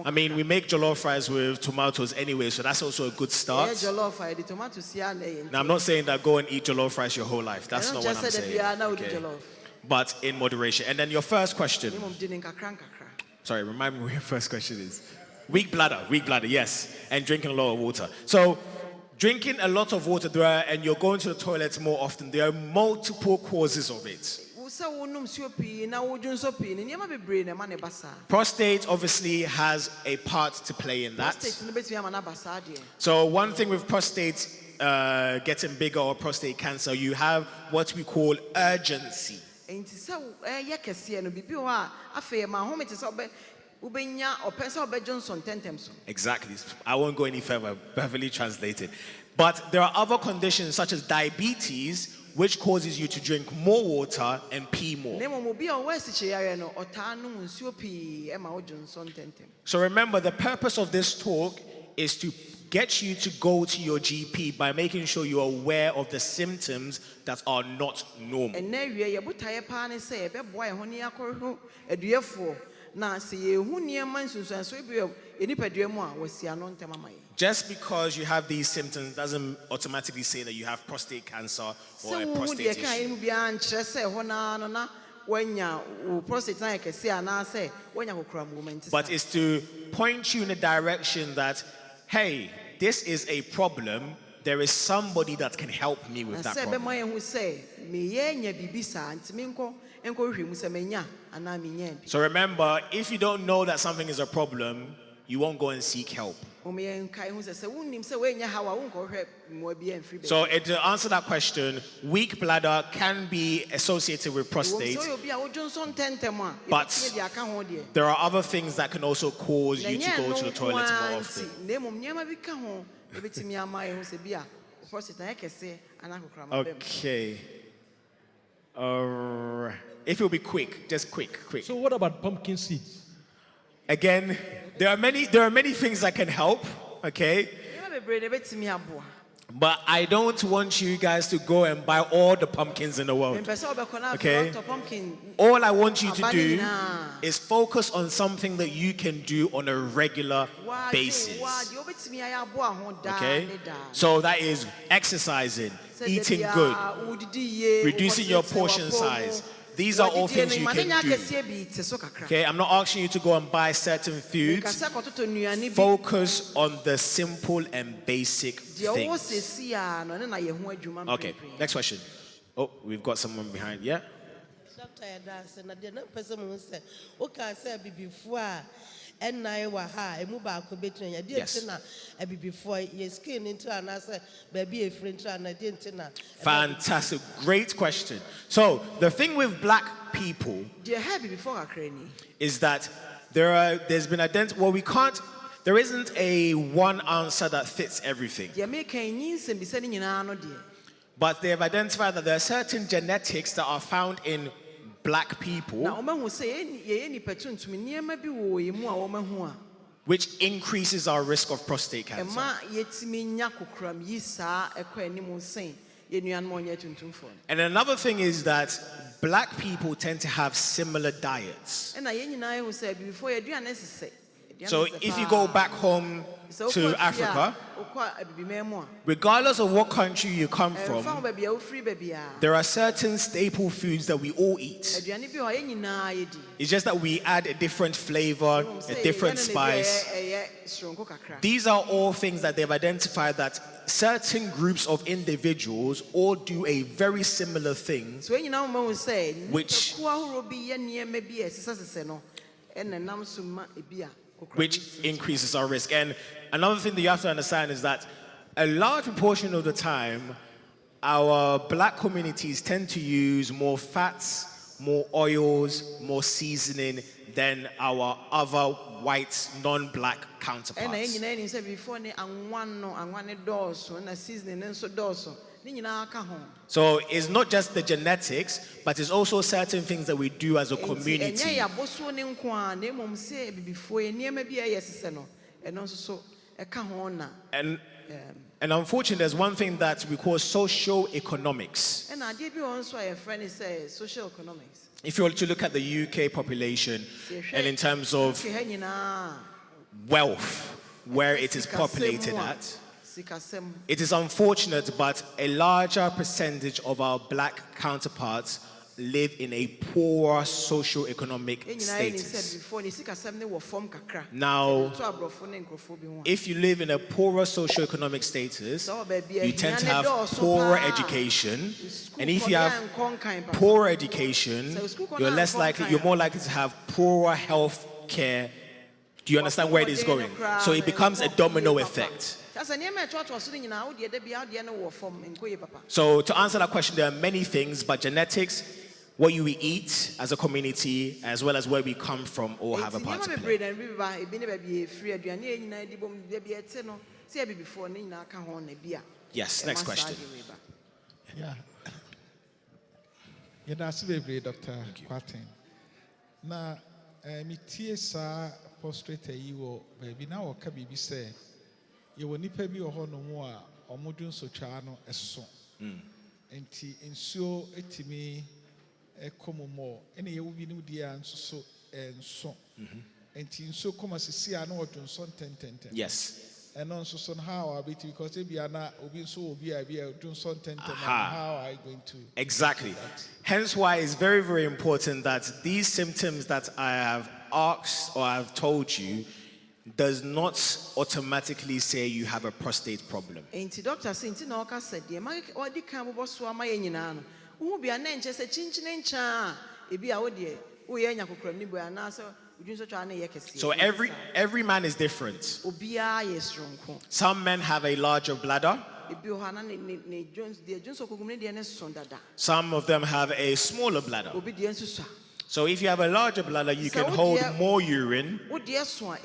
I mean, we make jollof rice with tomatoes anyway, so that's also a good start. Now I'm not saying that go and eat jollof rice your whole life. That's not what I'm saying. Okay. But in moderation. And then your first question. Sorry, remind me what your first question is. Weak bladder, yes. And drinking a lot of water. So drinking a lot of water and you're going to the toilet more often, there are multiple causes of it. Prostate obviously has a part to play in that. So one thing with prostate getting bigger or prostate cancer, you have what we call urgency. Exactly. I won't go any further, perfectly translated. But there are other conditions such as diabetes, which causes you to drink more water and pee more. So remember, the purpose of this talk is to get you to go to your GP by making sure you're aware of the symptoms that are not normal. Just because you have these symptoms doesn't automatically say that you have prostate cancer or a prostate issue. But it's to point you in a direction that, hey, this is a problem. There is somebody that can help me with that problem. So remember, if you don't know that something is a problem, you won't go and seek help. So to answer that question, weak bladder can be associated with prostate, but there are other things that can also cause you to go to the toilet more often. Okay. If you'll be quick, just quick. So what about pumpkin seeds? Again, there are many things that can help, okay? But I don't want you guys to go and buy all the pumpkins in the world. Okay? All I want you to do is focus on something that you can do on a regular basis. Okay? So that is exercising, eating good, reducing your portion size. These are all things you can do. Okay, I'm not asking you to go and buy certain foods. Focus on the simple and basic things. Okay, next question. Oh, we've got someone behind. Yeah? Yes. Fantastic. Great question. So, the thing with black people is that there's been well, there isn't a one answer that fits everything. But they have identified that there are certain genetics that are found in black people which increases our risk of prostate cancer. And another thing is that black people tend to have similar diets. So if you go back home to Africa, regardless of what country you come from, there are certain staple foods that we all eat. It's just that we add a different flavor, a different spice. These are all things that they've identified that certain groups of individuals all do a very similar thing, which increases our risk. And another thing that you have to understand is that a large proportion of the time, our black communities tend to use more fats, more oils, more seasoning than our other white, non-black counterparts. So it's not just the genetics, but it's also certain things that we do as a community. And unfortunately, there's one thing that we call socio-economics. If you were to look at the UK population, and in terms of wealth, where it is populated at, it is unfortunate, but a larger percentage of our black counterparts live in a poorer socio-economic Ɛnyinaa yɛ ne status. said before ne sikasɛm ne wɔ fam kakra. Now, So aborɔfo ne nkurɔfoɔ bi ho a. if you live in a poorer socio-economic status, Sɛ ɔbaa bi a, you tend to hia ne have dɔɔso poorer paa. education. School And if you kɔ have na nkɔ nkan papa. poorer education, So school you're kɔ na less nkɔ likely, nkan you're a. more likely to have poorer health care. Do you understand where it is going? So it becomes a domino effect. Sɛ nneɛma a ɛtoatoa so no nyinaa, wodeɛ da biara wodeɛ no wɔ fam, nkɔ yie papa. So to answer that question, there are many things, but genetics, what you eat as a community, as well as where we come from, all have a part to play. Nneɛma bebree na bi ba, ebi ne baabi efiri aduane a nyinaa di bom, baabi ɛte no, sɛ ebi before ne nyinaa ka ho na bi a. Yes, next ɛma saa question. adeɛ wei ba. Yeah. Yɛda ase bebree, Dr. Kwaten. Na metie saa prostrate yi wɔ baabi na wɔka biribi sɛ yɛwɔ nnipa bi wɔ hɔnom a ɔmo du nsotwaa no ɛso. Nti nsuo etimi ɛkɔ mu mɔ ɛna yɛwɔ bi no deɛ nso so nso. Nti nsuo kɔma sisi a na wɔdwo nso ntɛntɛntɛn. Yes. ɛno nso so no how are we to, because ebia na obi nso obi a bi a do something to Aha. how are you going to Exactly. do that? Hence why it's very, very important that these symptoms that I have asked or I've told you does not automatically say you have a prostate problem. Enti doctor sɛ nti na ɔka sɛ deɛ ma ɔdi kan bobɔ so ama yɛ nyinaa no. Wo bia na nkyɛ sɛ kyinkyini nkyɛn a ebi a wo deɛ wo yɛ nya kokram ni bua na sɛ udun so twa na yɛ kɛse. So every man is different. Obia yɛ stronko. Some men have a larger bladder. Ebi o ha na ne Jones deɛ Jones okogum ne deɛ ne son dada. Some of them have a smaller bladder. Obi deɛ nso so. So if you have a larger bladder, you So can what hold deɛ- more urine. Wo deɛ so a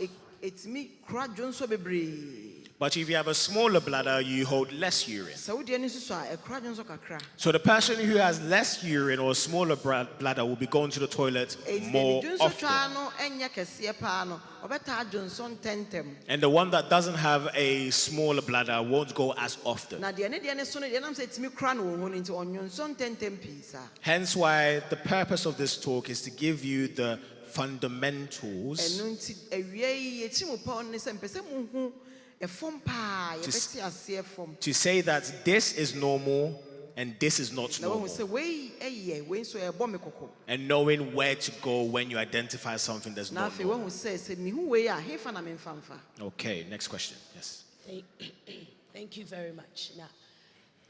etimi kura Jones so bebree. But if you have a smaller bladder, you hold less urine. Sɛ wo deɛ nso so a ekura Jones so kakra. So the person who has less urine or smaller bladder will be going to the toilet more Jones so twa often. no enya kɛseɛ pa no. Ɔbɛtaa Jones so ntɛntɛm. And the one that doesn't have a smaller bladder won't go as often. Na deɛ ne so no deɛ nam sɛ etimi kura no wɔ ho no nti ɔnwo nso ntɛntɛm pii saa. Hence why the purpose of this talk is to give you the fundamentals Ɛno nti awie yi yɛkyi mu pa ne sɛ mpɛ sɛ muhu ɛfam paa yɛbɛte aseɛ fam. to say that this is normal and this is not Na wɔn normal. sɛ wei ɛyɛ wei nso ɛbɔ me kɔkɔ. And knowing where to go when you identify something that's Na not afei normal. wɔn sɛ mihu wei a hefa na memfa mfa. Okay, next question. Yes. Thank you very much. Now,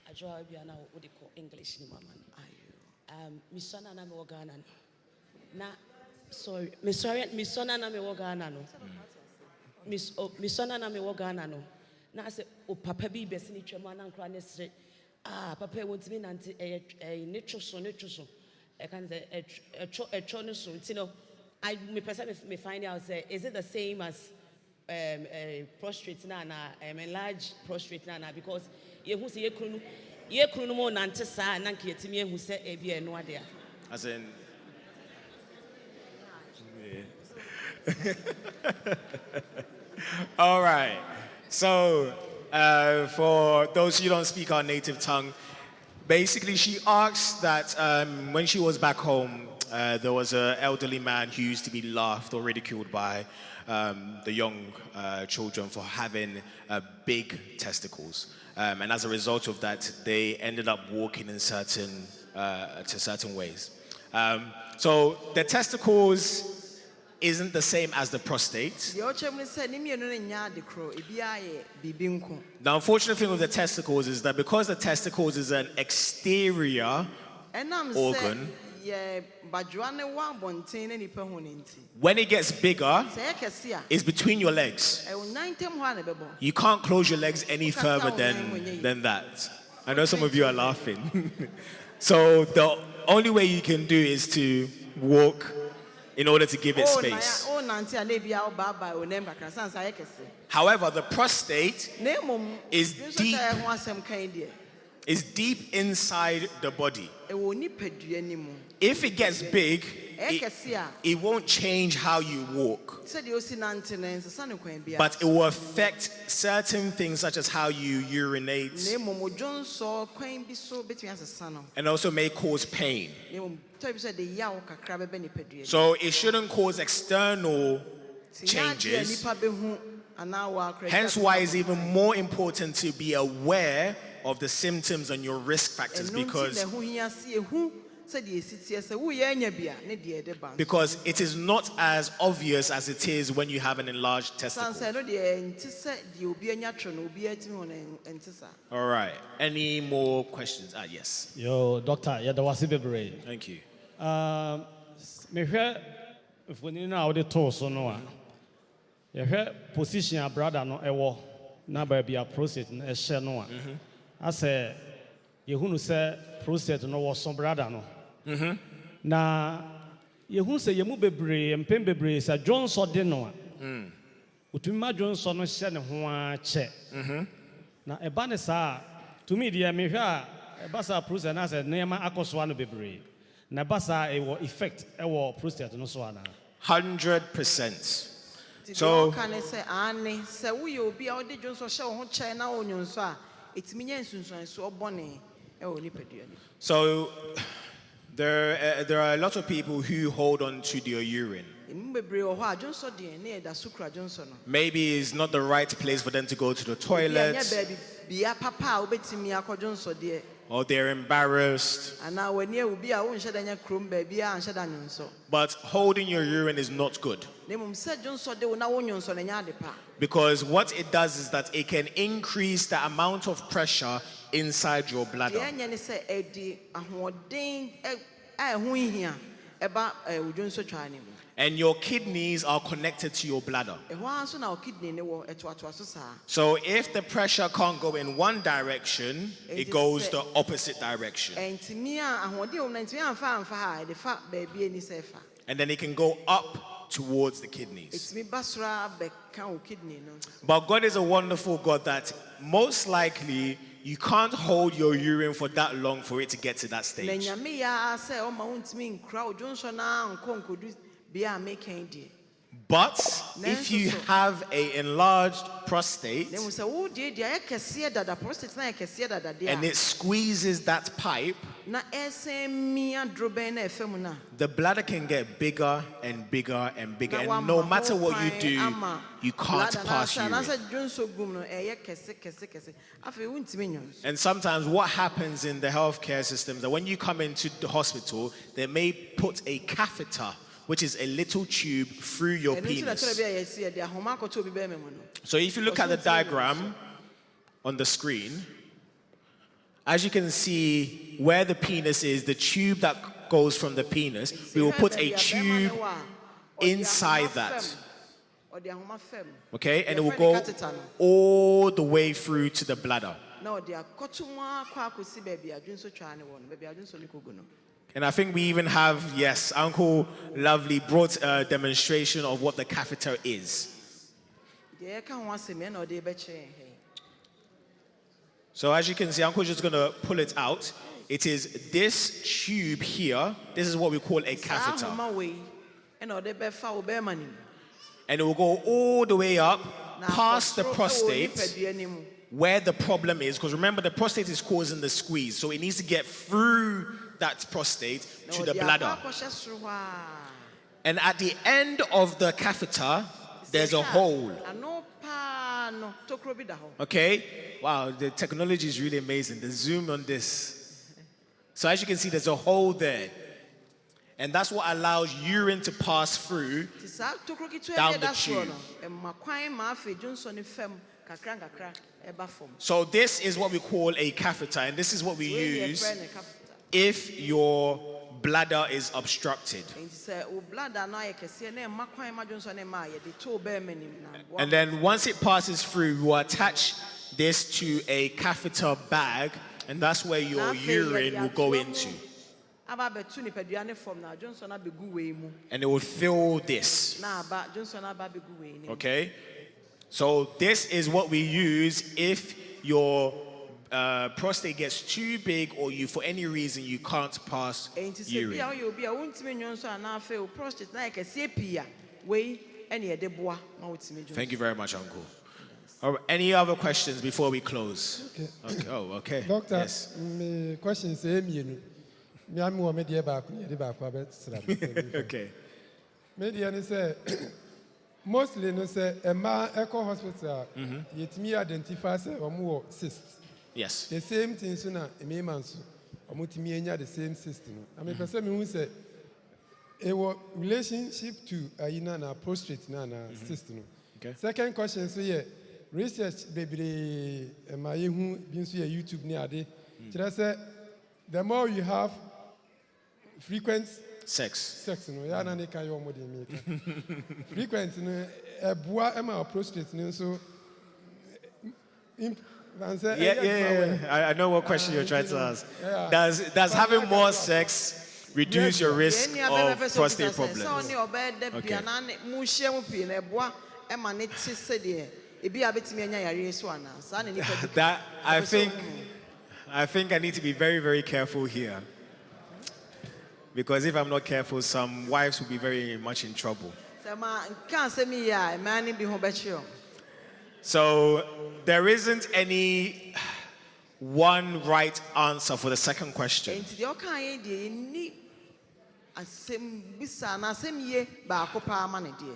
I draw you now what they call English in Mama. Miss Sona na me Ghana. Na sorry, Miss Sona na me Ghana no. Miss Sona na me Ghana no. Na I say o papa bi besi ni twema na nkra ne sere. Papa won't me nanti netro so. I can say a no so. You know, I me person me find out say is it the same as prostate na enlarged prostate na because ye hu se ye kunu no mo nante saa na nka yetimi ehu se e bia eno ade a As in. All right. So, for those who don't speak our native tongue, basically she asked that when she was back home, there was an elderly man who used to be laughed or ridiculed by the young children for having big testicles. And as a result of that, they ended up walking in certain ways. So the testicles isn't the same as the prostate. Deɛ ɔkyerɛ mu ne sɛ ne mmienu no nya ade koro ebi ayɛ biribi nko. The unfortunate thing with the testicles is that because the testicles is an exterior Ɛnam sɛ organ, yɛ badwoa ne wɔ abɔnten ne nipa ho ne nti. when it gets bigger, Sɛ ɛyɛ kɛse a it's between your legs. ɛwɔ nan ntam hɔ a na ɛbɛbɔ. You can't close your legs any further than that. I know some of you are laughing. So the only way you can do is to walk in order to give it space. O nante a na ebi a ɔbaaba o nam kakra san sa ayɛ kɛse. However, the prostate Na emom is nso deep. kyerɛ ho asɛm kan deɛ is deep inside the body. ɛwɔ nipadua ne mu. If it gets big, Ɛyɛ kɛse a it won't change how you walk, sɛdeɛ osi nante ne nsesa ne kwan bia. but it will affect certain things such as how you Na urinate emom odwo nsɔ kwan bi so betumi asesa no. and also may cause pain. Na emom tɔ bi sɛ de yaw kakra bɛbɛ nipadua. So it shouldn't cause external Nti nyɛ adeɛ a changes. nipa bɛhu anaa wɔ akora. Hence why it's even more important to be aware of the symptoms and your risk factors, Ɛno nti because na ɛho hia se ehu said the city as a woo yanya ne dear de ban. Because it is not as obvious as it is when you have an enlarged testicle. Sansa no the entisa the obi nyatro no obi atimi on entisa. All right. Any more questions? Yes. Yo, doctor, yeah, the was bebre. Thank you. Me hwe if we na we to so no a. Ye hwe position a brother no ewo na ba bia prostate no ehye no a. Ase ye hunu se prostate no wo so brother no. Na ye hunu se ye mu bebre empem bebre sa Johnson de no a. Utuma Johnson no hye ne ho a che. Na eba ne sa to me dia me hwe a eba sa prostate na se nema akoso no bebre. Na eba sa e wo effect e wo prostate no so ana. 100%. So can I say ane se wo ye obi a odi Johnson hye wo ho che na onyon so a etimi nya nsunsun so obone e wo ni pedua ni. So there are a lot of people who hold on to their urine. Maybe it's not the right place for them to go to the toilet, or they're embarrassed. But holding your urine is not good. Because what it does is that it can increase the amount of pressure inside your bladder. And your kidneys are connected to your bladder. So if the pressure can't go in one direction, it goes the opposite direction. And then it can go up towards the kidneys. But God is a wonderful God that most likely you can't hold your urine for that long for it to get to that stage. But if you have an enlarged prostate and it squeezes that pipe, the bladder can get bigger and bigger and bigger, and no matter what you do, you can't pass urine. And sometimes what happens in the healthcare system is that when you come into the hospital, they may put a catheter, which is a little tube through your penis. So if you look at the diagram on the screen, as you can see where the penis is, the tube that goes from the penis, we will put a tube inside that. Okay, and it will go all the way through to the bladder. And I think we even have, yes, Uncle Lovely brought a demonstration of what the catheter is. So as you can see, Uncle's just going to pull it out. It is this tube here. This is what we call a catheter. And it will go all the way up past the prostate where the problem is. Because remember, the prostate is causing the squeeze. So it needs to get through that prostate to the bladder. And at the end of the catheter, there's a hole. Okay? Wow, the technology is really amazing. The zoom on this. So as you can see, there's a hole there. And that's what allows urine to pass through down the tube. So this is what we call a catheter, and this is what we use if your bladder is obstructed. And then once it passes through, you attach this to a catheter bag, and that's where your urine will go into. And it will fill this. Okay? So this is what we use if your prostate gets too big, or you, for any reason, you can't pass urine. Thank you very much, Uncle. All right, any other questions before we close? Okay. Oh, okay. Doctor, yes. My question is Okay. Media say mostly no say a man echo hospital yet me identify say cyst. Yes. The same thing sooner a man so omutimi enya the same system. I mean, person who say a relationship to na prostate na system. Okay. Second question, so yeah, research baby my who been so YouTube ni ade. Say the more you have frequent sex, no, yeah, na ne kan yo mo de make. Frequent no boa ma prostate no so. I know what question you're trying to ask. Does having more sex reduce your risk of prostate problems? Okay. That I think I need to be very, very careful here. Because if I'm not careful, some wives will be very much in trouble. So there isn't any one right answer for the second question.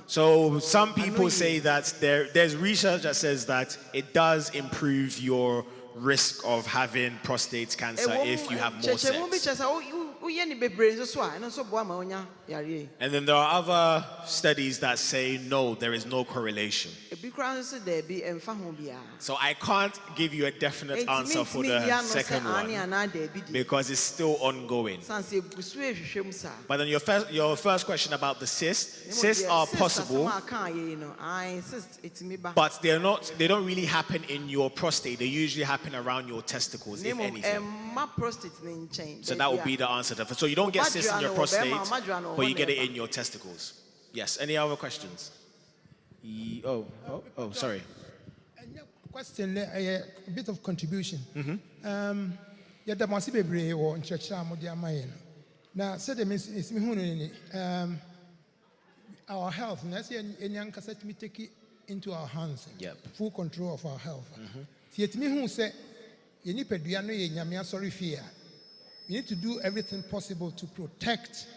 So some people say that there's research that says that it does improve your risk of having prostate cancer if you have more sex. And then there are other studies that say no, there is no correlation. So I can't give you a definite answer for the second one because it's still ongoing. But then your first question about the cysts are possible, but they don't really happen in your prostate. They usually happen around your testicles, if anything. So that would be the answer. So you don't get cysts in your prostate, but you get it in your testicles. Yes. Any other questions? Sorry. Question, a bit of contribution. Yeah, there must be brave or in church. Now, said the our health. That's in young cassette me take it into our hands. Full control of our health. Yet me who say you need to sorry fear. We need to do everything possible to protect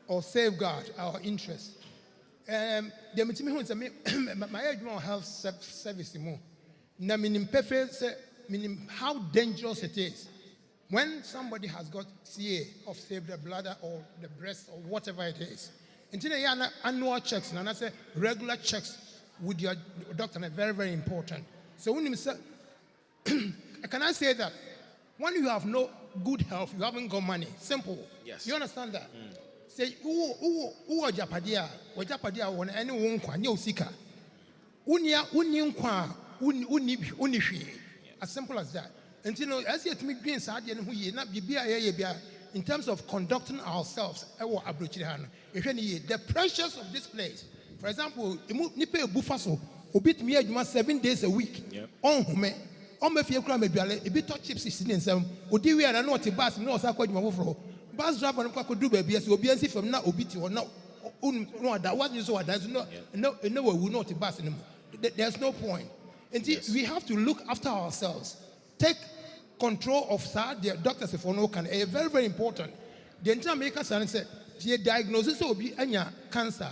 or safeguard our interests. The my health service now meaning how dangerous it is when somebody has got CA of save the bladder or the breast or whatever it is. Until the annual checks and I say regular checks with your doctor are very, very important. So when you say, can I say that when you have no good health, you haven't got money. Simple. Yes. You understand that? Say, who Japadia, or Japadia, when anyone can, no seeker. As simple as that. And you know, as yet, me being sad, and we not be in terms of conducting ourselves, the pressures of this place. For example, Nipe Bufaso, who beat me 7 days a week. On home. On if you cram a bit of chips is in some, or do we are not a bus, no, so I quite my bus driver could do baby, as obedience from now, obiti or no, no, that wasn't so. There's no, we will not a bus anymore. There's no point. And we have to look after ourselves. Take control of that. The doctors, if no can, very, very important. The entire maker said, the diagnosis will be cancer.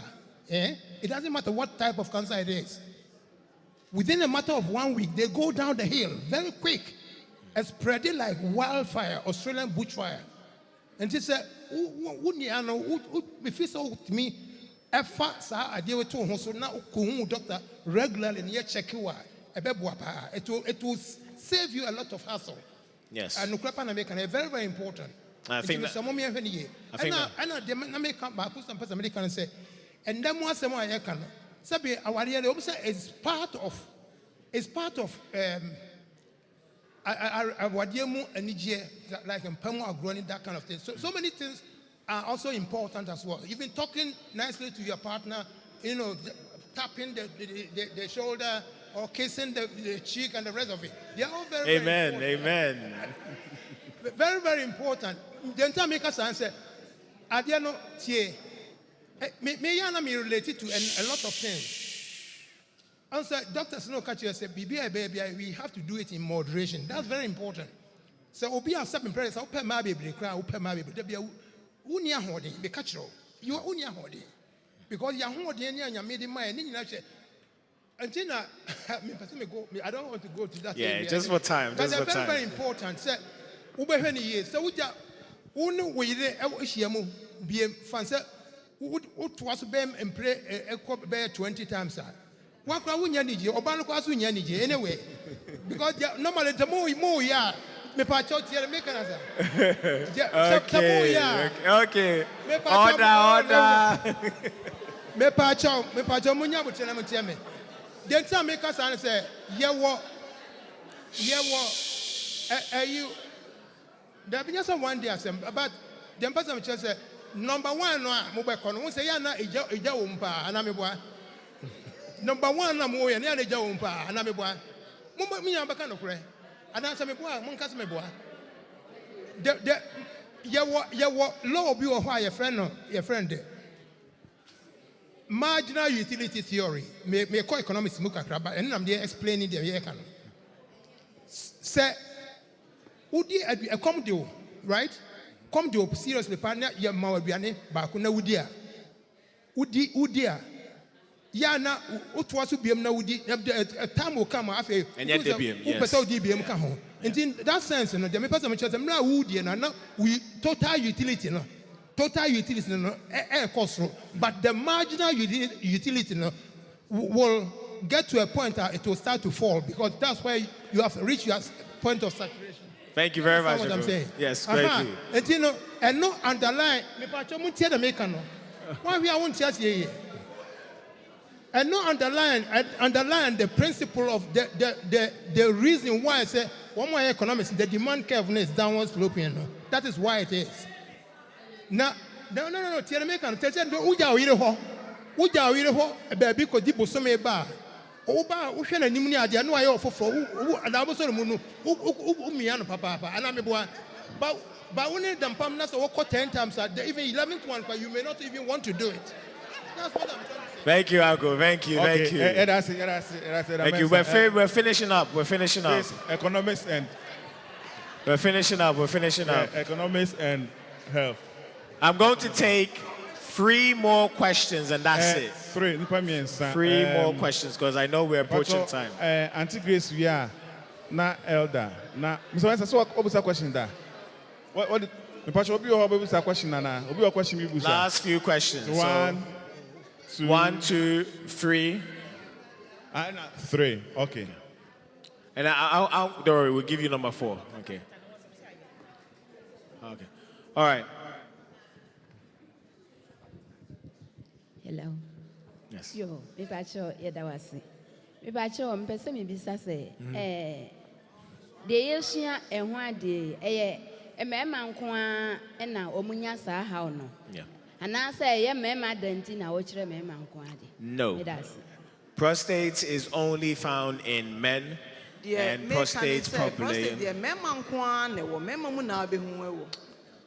It doesn't matter what type of cancer it is. Within a matter of 1 week, they go down the hill very quick and spread it like wildfire, Australian bushfire. And she said, if it's all to me, I deal with two so now doctor regularly and yet check you it will save you a lot of hassle. Yes. And Ukraine very, very important. I think that and then once more I can say our is part of like growing that kind of thing. So many things are also important as well. Even talking nicely to your partner, you know, tapping the shoulder or kissing the cheek and the rest of it. They are all very, amen, very important. Amen. Very, very important. The entire makers answer, Adiano Tie. Me related to a lot of things. Also, doctors know catch you say, baby, we have to do it in moderation. That's very important. So, Obi and Sabin Press, I'll pay my baby, cry, I'll pay my baby. Be unia holding, be catch you are unia holding. Because you're holding and you're made in my until I don't want to go to that. Yeah, area. just for time. That's just for very, time. very important. So, Ubeheni ye, so unu wire shiamu be fancy what was bem and pray a cop bear 20 times. What can we need you? Obano Kwasu Yaniji anyway. Because normally the more ya, me patch here make another. Okay. Order. Me patch munya would tell me. Then some make us answer, you. You there be just one day but the person just say number one no mobile con say ya na eja umpa anameboa number one na mo ya na eja umpa anameboa mo me ya baka no kure ana say meboa mo nka say meboa the your law bi o ho your friend marginal utility theory me call economics mu kakra ba and am dey explaining the here kan say udi a come do right come do seriously partner ya mawaduane ba ko na udi a ya na otoa so biem na udi time will come afa upesa udi biem ka ho in that sense no the me person me chese mra udi na we total utility no cost but the marginal utility no will get to a point that it will start to fall because that's where you have reached your point of saturation. Thank you very much. That's what I'm saying. Yes, great. And you know, and no underline. Me pacho mun tiya da me kano. Why we are won't tiya siye. And no underline the principle of the reason why I say one more economics the demand curve is downward sloping. That is why it is. Now, no. Tiya da me kano. Tiya da uja wire ho baby ko di bosome ba. Oba uhwe na nim ni ade no aye ofofo na bo so mu no umia no papa ana meboa but when them pam na so work 10 times even 11th one you may not even want to do it. That's what I'm trying to say. Thank you, Uncle. Thank you. Thank you. Thank you. We're finishing up. Economics and we're finishing up. Economics and health. I'm going to take 3 more questions and that's it. 3 more questions because I know we're approaching time. Auntie Grace, we are not elder. Now, Mr. Wansa, so what was the question there? What the Pastor Obi or Obi question na? Obi question me. Last few questions. 1, 2, 3. 3. Okay. And I'll don't worry, we'll give you number 4. Okay. All right. Hello. Yes. Yo, me pacho yedawasi. Me pacho mpese mi bisa se de yeshia ehwo ade mema nko a na omunya saa haw no. Yeah. Ana say mema danti na wo kire mema nko ade. No. Prostate is only found in men and prostate probably.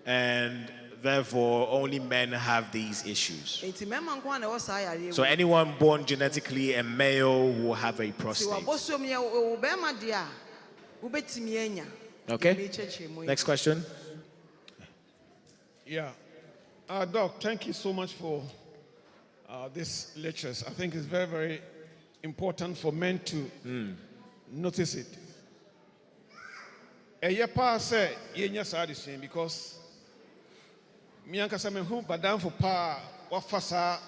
And therefore, only men have these issues. So anyone born genetically a male will have a prostate. Okay. Next question. Yeah. Doc, thank you so much for these lectures. I think it's very, very important for men to notice it. A year past, because me and Kasame who badam for pa wafasa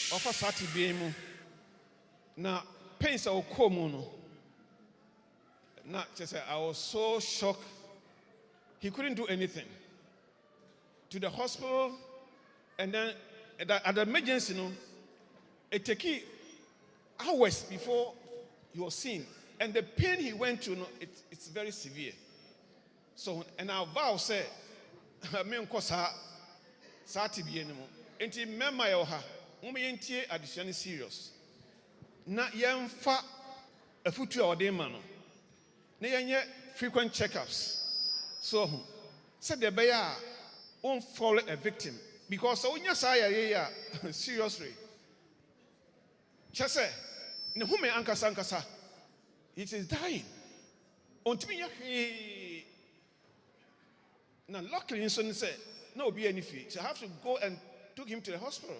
tibemu na pains are common. Na just I was so shocked. He couldn't do anything. To the hospital, and then at the emergency, it took hours before he was seen, and the pain he went through, it's very severe. So, and our vow said, me unkosa sati bi enimo enti mema ye oha mo me ntie addition serious na yemfa afutu a ode ma no na yenye frequent checkups so said the bear won't fall a victim because onya sa ya seriously chese ne hume ankasa it is dying ontimi ya now, luckily, son said, no, be any fee. So I have to go and took him to the hospital.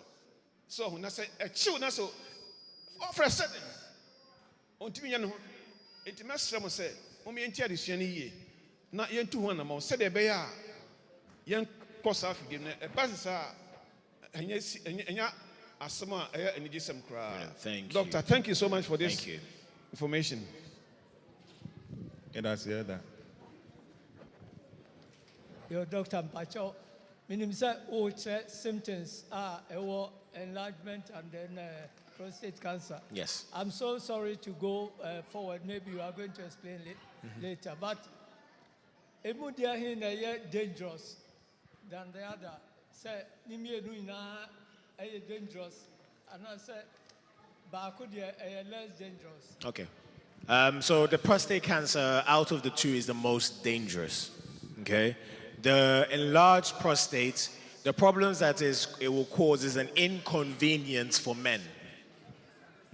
So when I said, a chill, so for a second, on Timian, it must someone say, Omi and Tiadi Shani, na yentu ho na ma said e be ya yen kosa afidie na e ba sa enya asema e enigisem kra. Thank you. Doctor, thank you so much for this information. Yeah, that's the other. Your Dr. Mpacho, meaning symptoms are enlargement and then prostate cancer. Yes. I'm so sorry to go forward. Maybe you are going to explain later. But emudia here dangerous than the other. Say nimie nuina dangerous, and I say bakudia less dangerous. Okay. So the prostate cancer out of the two is the most dangerous. Okay. The enlarged prostate, the problems that it will cause is an inconvenience for men.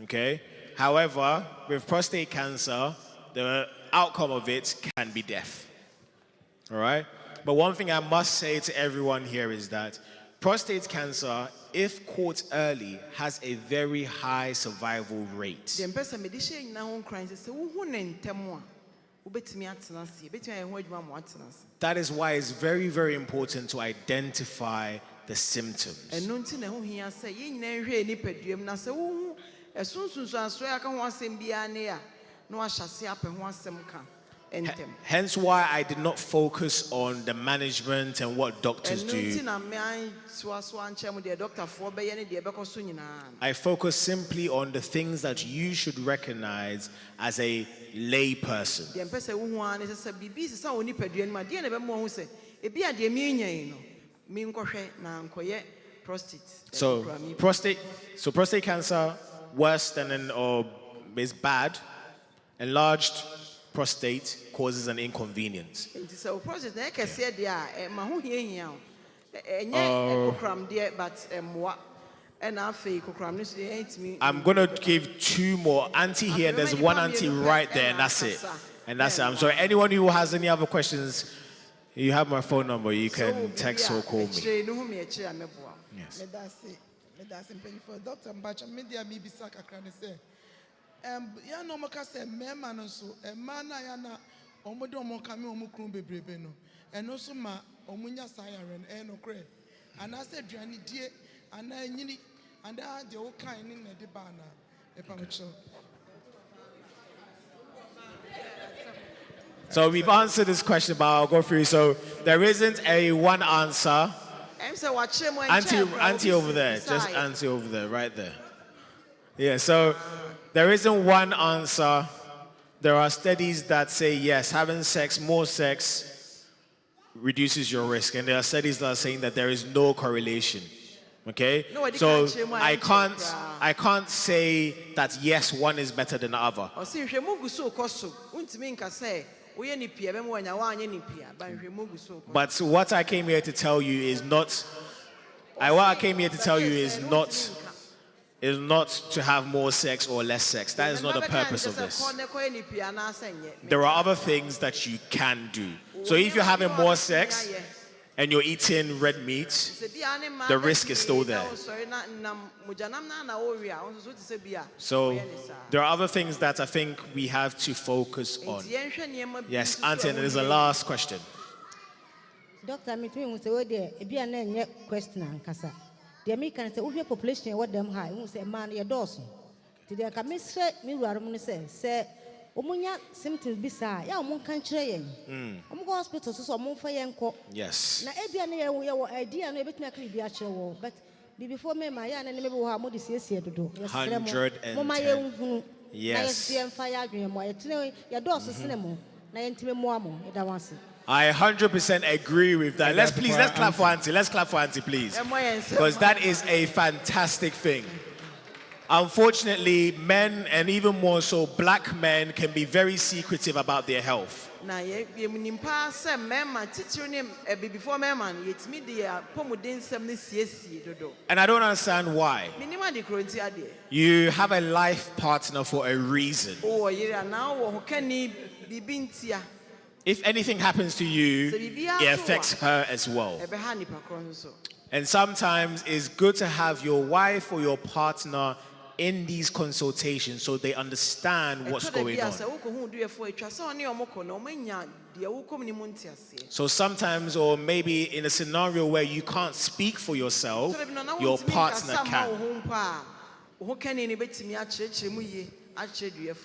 Okay? However, with prostate cancer, the outcome of it can be death. All right? But one thing I must say to everyone here is that prostate cancer, if caught early, has a very high survival rate. That is why it's very, very important to identify the symptoms. Hence why I did not focus on the management and what doctors do. I focus simply on the things that you should recognize as a lay person. So prostate cancer, worse than or is bad. Enlarged prostate causes an inconvenience. I'm going to give two more. Auntie here, and there's one auntie right there, and that's it. And that's it. I'm sorry. Anyone who has any other questions, you have my phone number. You can text or call me. Yes. Dr. Mbacha, media me be saka say. Ya no maka say mema no so e man na ya na omodo omo kame omo krum bebrebe no eno so ma omunya sayaren e no kre ana say duane die ana nyini and de wo kan ni na de ba na e pa mo. So we've answered this question, but I'll go through. So there isn't a one answer. Auntie over there, just auntie over there, right there. Yeah, so there isn't one answer. There are studies that say yes, having sex, more sex, reduces your risk. And there are studies that are saying that there is no correlation. Okay? So I can't say that yes, one is better than the other. But what I came here to tell you is not to have more sex or less sex. That is not the purpose of this. There are other things that you can do. So if you're having more sex and you're eating red meat, the risk is still there. So there are other things that I think we have to focus on. Yes, Auntie, and there's a last question. Doctor, me too. Say, what there? Ebi ane question ankasa. The American say, "Who population what them high?" Who say, "Man, your doors." Today, I come say, me ruarumu say, "Omunya symptoms bisa. Ya omun kan kire yen. Omu go hospital so omun fa yen ko." Yes. Na ebi ane ye idea no ebetumi akiri bi akire wo, but before me ma ya na me be wo ha mo de siesie dodo. 110. Yes. I 100% agree with that. Let's clap for Auntie. Let's clap for Auntie, please. Because that is a fantastic thing. Unfortunately, men, and even more so, black men, can be very secretive about their health. And I don't understand why. You have a life partner for a reason. If anything happens to you, it affects her as well. And sometimes it's good to have your wife or your partner in these consultations so they understand what's going on. So sometimes, or maybe in a scenario where you can't speak for yourself, your partner can.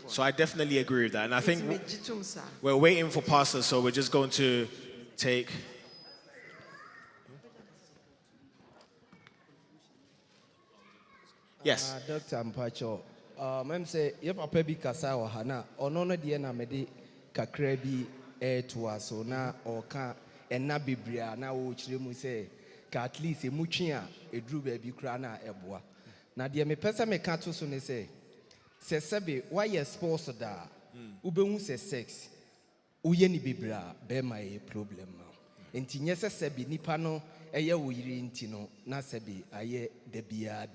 So I definitely agree with that. And I think we're waiting for Pastor, so we're just going to take... Yes. Dr. Mpacho, I'm say, your papa be kasa wa hana, ono no die na mede kakra bi to aso na o ka enna bibria na wo chire mu say ka at least emu twe a edru ba bi kra na eboa. Na die me pesa me ka to so ne say sebe why you sports da ubehu se sex uye ni bibra be ma e problem ma. Enti nyese sebe nipa no eye wo yiri nti no na sebi aye debia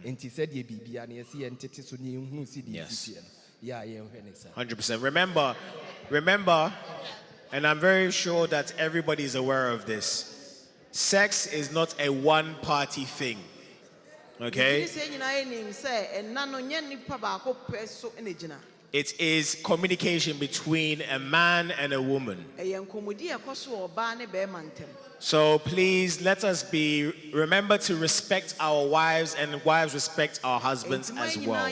enti said ye bibia na yesi entity so ni hu si di sisi yeah 100%. Remember, and I'm very sure that everybody is aware of this, sex is not a one party thing. Okay? It is communication between a man and a woman. So please let us remember to respect our wives, and wives respect our husbands as well.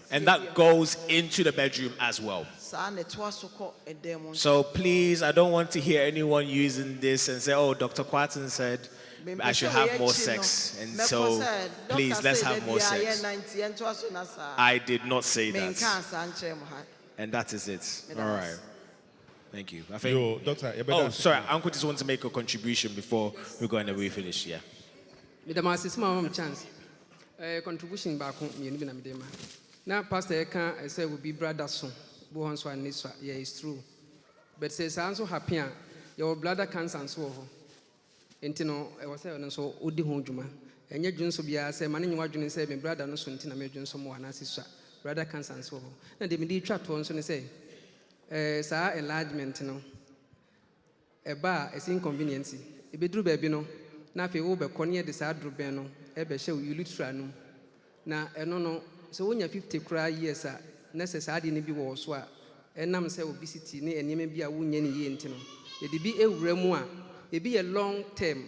And that goes into the bedroom as well. So please, I don't want to hear anyone using this and say, oh, Dr. Kwarton said I should have more sex. And so please, let's have more sex. I did not say that. And that is it. All right. Thank you. I think. Doctor, oh, sorry. Uncle just wants to make a contribution before we go and we finish. Yeah. Chance. Contribution back home. Now, Pastor Eka, I say, will be brother soon. Yeah, it's true. But says I'm so happy. Your bladder cancer and so. Intino, I was saying, so Udi Hojuma. And yet, Junso be I say, Manning Wajun say, my brother no soon, Tina Majun someone as his brother cancer and so. And they may chat once and say, Sir, enlargement, a bar is inconvenience. A bedroom baby no, now if you over cornea the sad rubeno, ebe show you literally. Now, no, so when you're 50 cry years, necessary in be war swap, and I'm say obesity, and you may be a wound any year intino. It be a remoa, it be a long term,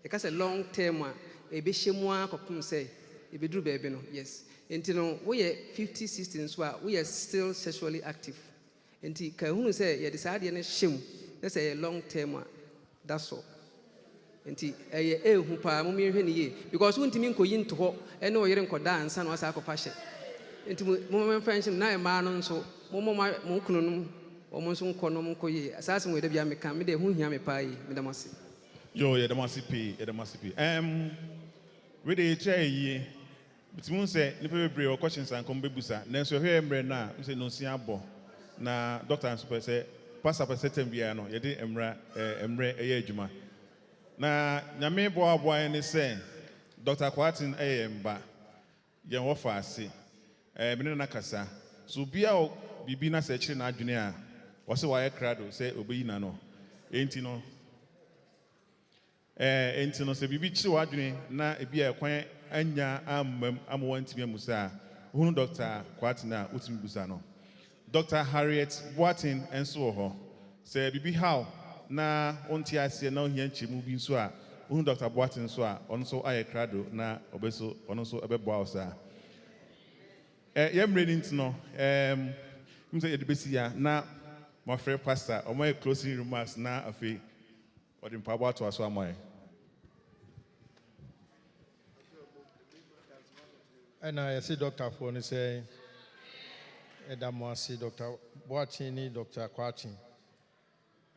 because a long term one, a bishamoa copum say, a bedroom baby no, yes. Intino, we are 50, 16 swap, we are still sexually active. And Kahun say, you decide in a shame, that's a long term one, that's all. And who pa mummy because when Timin go into ho, and no, you don't dance and was a fashion. Into moment friendship, now a man so, Momo Mokunum, almost unconom coye, assassin with the Yamaka, me the whom Yami pie, Madamasi. Yo, the Massipi, the Massipi. With a chair ye, but Moon say, Nippy or questions and come bebusa, then so here and now, say no siabo. Na Doctor and Super say, pass up a certain piano, Yedi Emre Ejuma. Na Yame Boa and say, Dr. Kwarton Ba, Yan Wafa say, Benina Kasa, so be out Bibina searching at Junior, was a wire crado, say Obina no, ain't no. Say Bibi Chiwadri, na a beer quiet, Anya am one to be Musa, who Dr. Kwarton Utim Busano. Dr. Harriet Boatin and so say Bibi how na onti ase na ohia nchemu bi nso a ohun Dr. Boatin so a ono so aye krado na obeso ono so ebebo awsa yemre nti no mse yedebesi ya na my friend pastor o my closing remarks na afi odin pa about to aso amoy and I see Dr. Foni say Edamo see Dr. Boatini, Dr. Kwarton.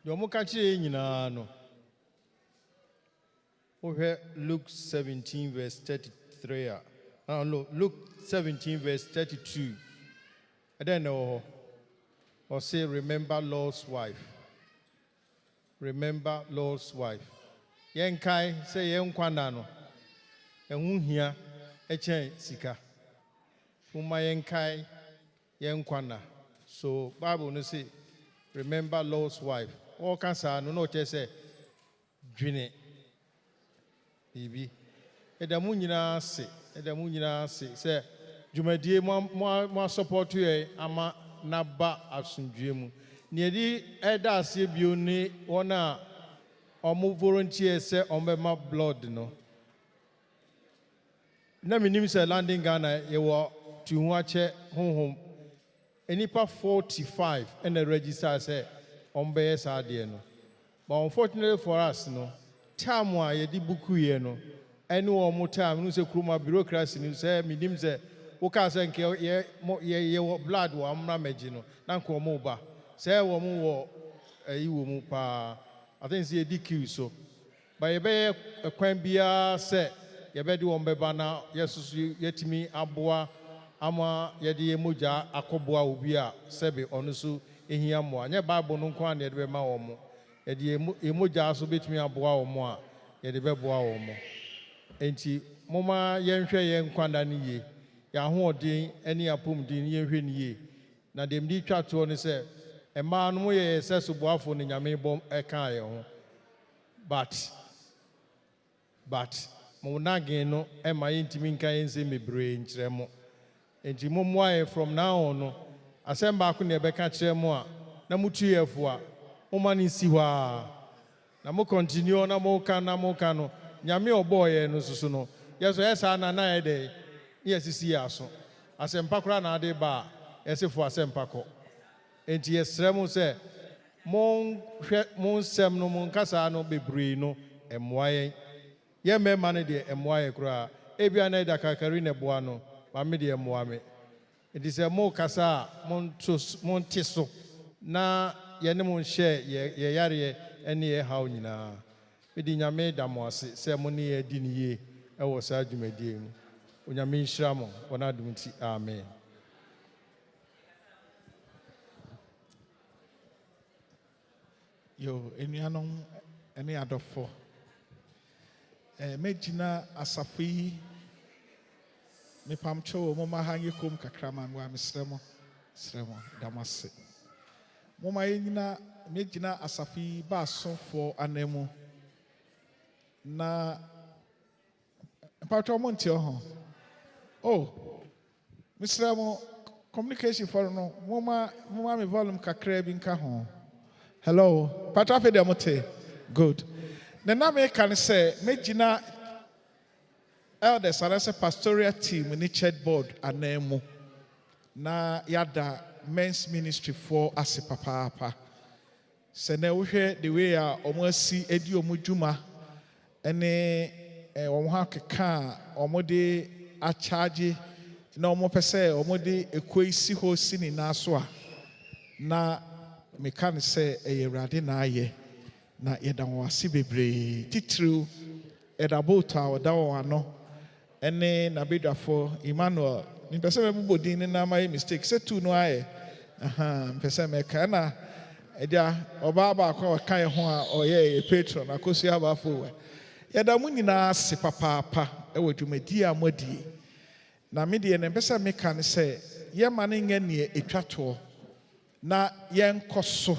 Yomukachi nyina over Luke 17 verse 33. No, Luke 17 verse 32. And then or say remember Lord's wife. Remember Lord's wife. Yenkai say yenkwana no. Ehun hia echen sika. Uma yenkai yenkwana. So Bible no say remember Lord's wife. All cancer no just say June. Bibi. edamu nyinaa se sɛ dwumadie mo support yɛ ama naba asomdwie mu ne yɛde ɛda aseɛ bio ne wɔn a ɔmo volunteer sɛ ɔmbɛma blood no na menim sɛ landing Ghana yɛwɔ tuhu akyɛ honhom enipa 45 ɛna register sɛ ɔmbɛyɛ saa adeɛ no but unfortunately for us no time a yɛde buku yɛ no ɛne wɔn time no sɛ kuruma bureaucracy no sɛ menim sɛ woka sɛ nke yɛwɔ blood wɔ amra magye no na nka wɔn ba sɛ wɔn wɔ ayi wɔ mu paa I think sɛ yɛdi queue so but yɛbɛyɛ kwan biara sɛ yɛbɛde wɔn bɛba na yɛsoso yɛtumi aboa ama yɛde yɛ mogya akɔboa obi a sɛbe ɔno so ehia mmoa nyɛ bible no nko a na yɛde bɛma wɔn mo yɛde yɛ mogya so bɛtumi aboa wɔn mo a yɛde bɛboa wɔn mo enti moma yɛnhwɛ yɛn nkwanda ne yie yɛahoɔden ne apɔmuden yɛnhwɛ ne yie na deɛ mede twa toɔ ne sɛ mmaa no mo yɛ sɛ soboafo ne nyame bɔ ɛka yɛn ho but mo nagin no ɛma yɛntumi nka yɛn nsɛm bebree nkyerɛ mo enti mommoa yɛ from now on no asɛm baako ne ɛbɛka kyerɛ mo a na motu yɛfo a moma ne nsi hɔ a na mo continue na moka no nyame ɔbɔɔ yɛn no soso no yɛsɔ yɛ saa na yɛ dɛ yɛsisi yɛ aso asɛmpa koraa na ade ba a yɛsefo asɛmpa kɔ enti yɛsrɛ mo sɛ monhwɛ mo nsɛm no mo nkasa no bebree no ɛmmoa yɛn yɛn mmarima no deɛ ɛmmoa yɛ koraa ebia na ɛda kakari na ɛboa no maame deɛ ɛmmoa me enti sɛ mo kasa a monte so na yɛne mo nhyɛ yɛ yareɛ ɛne yɛ haw nyinaa mede nyame da mo ase sɛ mo ne yɛ di ne yie ɛwɔ saa dwumadie mu onyame nhyira mo wɔn adom nti amen. Yo, enuanom ɛne adɔfo mɛgyina asafo yi mepamkyɛw wɔ moma ha nyɛ kom kakra ma wa mesrɛ mo da mo ase moma yɛnyina mɛgyina asafo yi ba asomfoɔ anan mu na mpatwɛ mo nte ho mesrɛ mo communication for no moma me volume kakra bi nka ho. Hello, Patrafe de Mote. Good. The name can say, Mejina elders and as a pastoral team in the church board and name na yada men's ministry for as a papa. Se ne wohwe the way a almost see edi omujuma ene omha keka omode a charge na omo pese omode ekoisi ho sini na so a na meka ne sɛ ɛyɛ Awurade na ayɛ na yɛda wɔn ase bebree titiriw ɛda boot a ɔda wɔn ano ɛne n'abedwafoɔ Emmanuel mpɛ sɛ mɛbobɔ din ne nam ayɛ mistake sɛ tu no ayɛ mpɛ sɛ mɛka ɛna ɛde ɔbaa baako a ɔka yɛ ho a ɔyɛ yɛ patron akosi abaafo wɛ yɛda mo nyinaa ase papaapa ɛwɔ dwumadie a moadie na me deɛ ne mpɛ sɛ meka ne sɛ yɛma ne nyɛ neɛ ɛtwa toɔ na yɛnkɔ so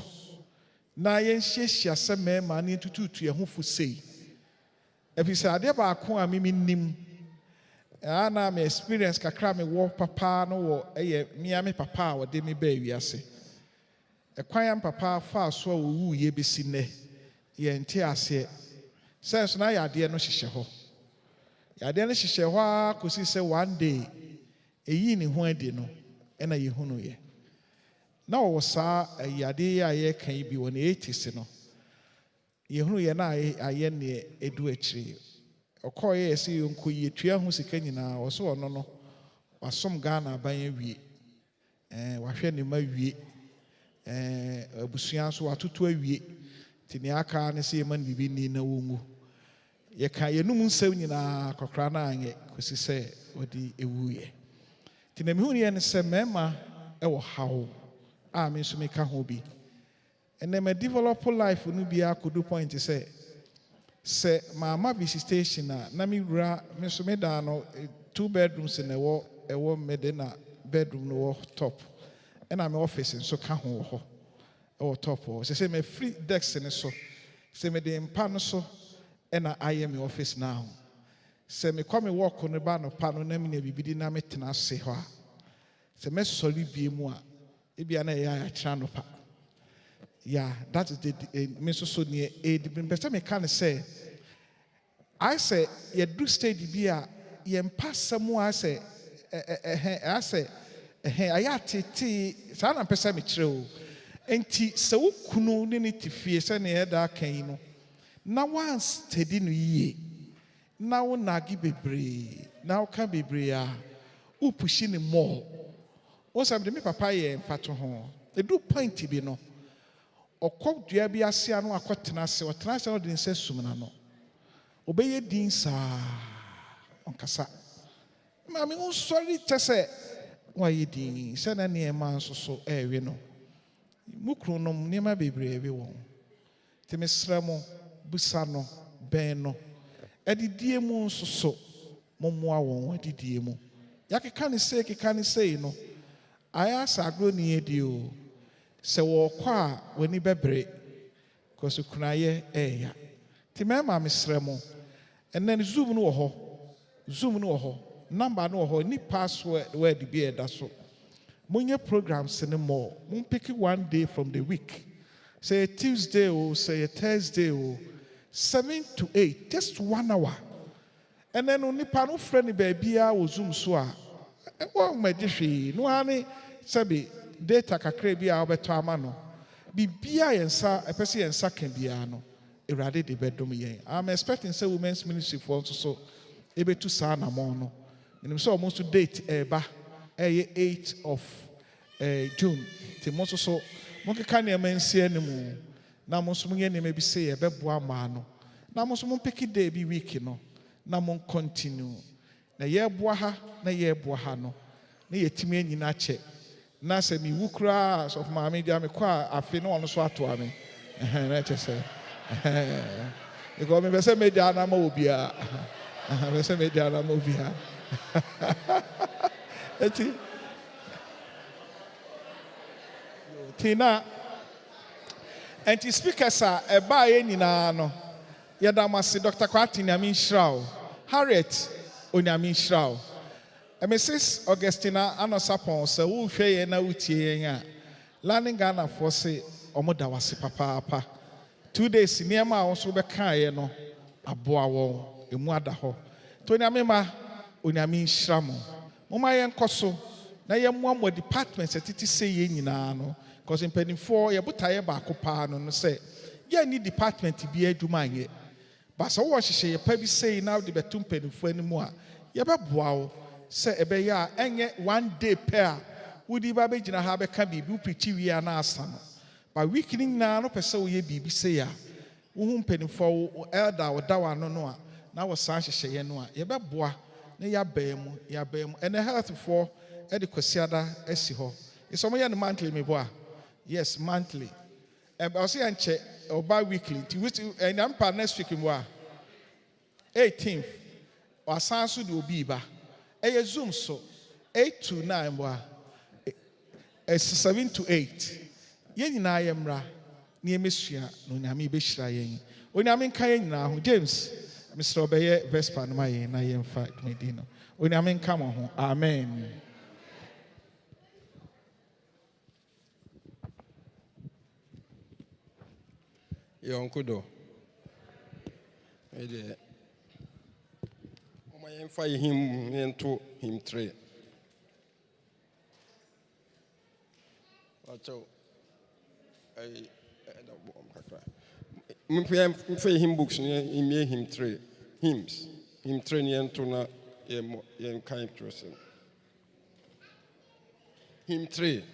na yɛnhyiahyia sɛ mmarima ne ntututu yɛn ho fo sei ɛfiri sɛ adeɛ baako a mimi nim na me experience kakra mewɔ papa no wɔ ɛyɛ mmea me papa a wɔde me baa wiase ɛkwan a papa faa so a wɔwuiɛ bɛsi nnɛ yɛnte aseɛ sɛ nso na yɛadeɛ no hyehyɛ hɔ yɛadeɛ no hyehyɛ hɔ a kɔsi sɛ one day ɛyii ne ho adi no ɛna yɛhunu yɛ na ɔwɔ saa ayade a yɛka yi bi wɔ ne 80s no yɛhunu yɛ na ayɛ ne edu akyire ɔkɔɔ yɛ sɛ yɛnkɔ yi etua ho sika nyinaa ɔso ɔno no wasom Ghana aban awie wahwɛ ne ma wie abusua nso watoto awie te ne aka ne sɛ yɛma no biribi ni na wɔngu yɛka yɛnum nsɛm nyinaa kɔkora no anyɛ kɔsi sɛ ɔde ɛwuiɛ nti na mehunu yɛ ne sɛ mmarima ɛwɔ haw a me nso meka ho bi ɛnɛ ma develop life no bi akɔdu point sɛ maama visitation a na me wura me nso me da no 2 bedrooms na ɛwɔ mede na bedroom no wɔ top ɛna me office nso ka ho wɔ hɔ ɛwɔ top hɔ sɛ me free desk ne so sɛ me de mpa no so ɛna ayɛ me office now sɛ mekɔ me walk no ba no pa no na menya biribi na metena ase hɔ a sɛ mɛsɔre bie mu a ebia na ɛyɛ akyerɛ no pa. Yeah, that is the me so near a person me can say I say you do stage bi a you pass somewhere say I say ayatete sa na person me kyerɛ o enti sɛ wo kunu ne ne tifie sɛ ne ɛda kan no na once steady no yie na wo nagi bebree na wo ka bebree a wo pushi ne more wo sɛ me papa yɛ mfato ho edu point bi no ɔkɔ dua bi ase ano akɔtena ase ɔtena ase no de nsa sum na no obɛyɛ din saa ɔnkasa maame wo sɔre kyɛ sɛ wayɛ din sɛ na nneɛma nso so ɛɛwe no mu kunu nom nneɛma bebree bi wɔn te mesrɛ mo busa no bɛn no adidie mu nso so mommoa wɔn adidie mu yɛakeka ne sei no ayɛ asa agorɔ ne yɛdi o sɛ wɔkɔ a w'ani bɛbere kɔso kunayɛ ɛɛya nti mɛma mesrɛ mo ɛnɛ zoom no wɔ hɔ number no wɔ hɔ ni password bi ɛda so monyɛ programs no more mompeke one day from the week sɛ yɛ Tuesday o sɛ yɛ Thursday o 7 to 8 just 1 hour ɛnɛ no nipa no frɛ ne baabiara wɔ zoom so a ɛwɔ mmɛgye hwee no ara ne sɛbi data kakra bi a wobɛtɔ ama no bibia yɛnsa ɛpɛ sɛ yɛnsa ka biara no Awurade de bɛdom yɛn. I'm expecting sɛ women's ministry for nso so ɛbɛtu saa namɔn no menim sɛ ɔmo nso date ɛɛba ɛyɛ 8 of June nti mo nso so monkeka nneɛma nsi anim na mo nso monyɛ nneɛma bi sɛ yɛbɛboa maa no na mo nso mompeki day bi week no na mo continue na yɛboa ha na yɛboa ha no na yɛtumi anyina kyɛ na sɛ mewu koraa sɔfo maame deɛ mekɔ a afe ne ɔno so atoa me na kyɛ sɛ because mepɛ sɛ medi anama wɔ biara mepɛ sɛ medi anama wɔ biara nti na ɛnti speakers a ɛbaeɛ nyinaa no yɛda mo ase Dr. Kwati Nyame nhyira wo Harriet Onyame nhyira wo Mrs. Augustina Anosapon sɛ wohwɛ yɛn na wotie yɛn a Landing Ghana for se ɔmo da wase papaapa 2 days nneɛma a wɔn nso bɛkaeɛ no aboa wɔn emu ada hɔ to Onyame ma Onyame nhyira mo momma yɛnkɔ so na yɛmmoa mo departments ɛtete sɛ yɛn nyinaa no because mpanimfoɔ yɛbotaeɛ baako paa no sɛ yɛnni department bi adwuma anyɛ basa wɔ hyehyɛ yɛpa bi sei na wode bɛto mpanimfoɔ anim a yɛbɛboa wo sɛ ɛbɛyɛ a ɛnyɛ 1 day pɛ a wodi ba bɛgyina ha bɛka biribi wopirikyi wie a na asa no ba week no nyinaa no pɛ sɛ woyɛ biribi sei a wohu mpanimfoɔ wo elder woda w'ano no a na wɔsan hyehyɛeɛ no a yɛbɛboa na yɛabɛn mu ɛnɛ healthfoɔ ɛde kwasiada asi hɔ ɛsɛ ɔmoyɛ no monthly mebɔ a yes monthly ɔsɛ yɛnkyɛ ɔba weekly nti ɛnyampa next week mu a 18th wasan so de obi ba ɛyɛ zoom so 8 to 9 mu a 7 to 8 yɛn nyinaa yɛ mmra na yɛmɛsua na Onyame bɛhyira yɛn Onyame nka yɛn nyinaa ho James Mr. ɔbɛyɛ vespa no ma yɛn na yɛmfa dwumadi no Onyame nka mo ho amen. Yonkudo. Ede. Oma yemfa him into him 3. Wacho. Mfa him books ni me him 3 hymns. Him 3 ni into na yem kind person. Him 3.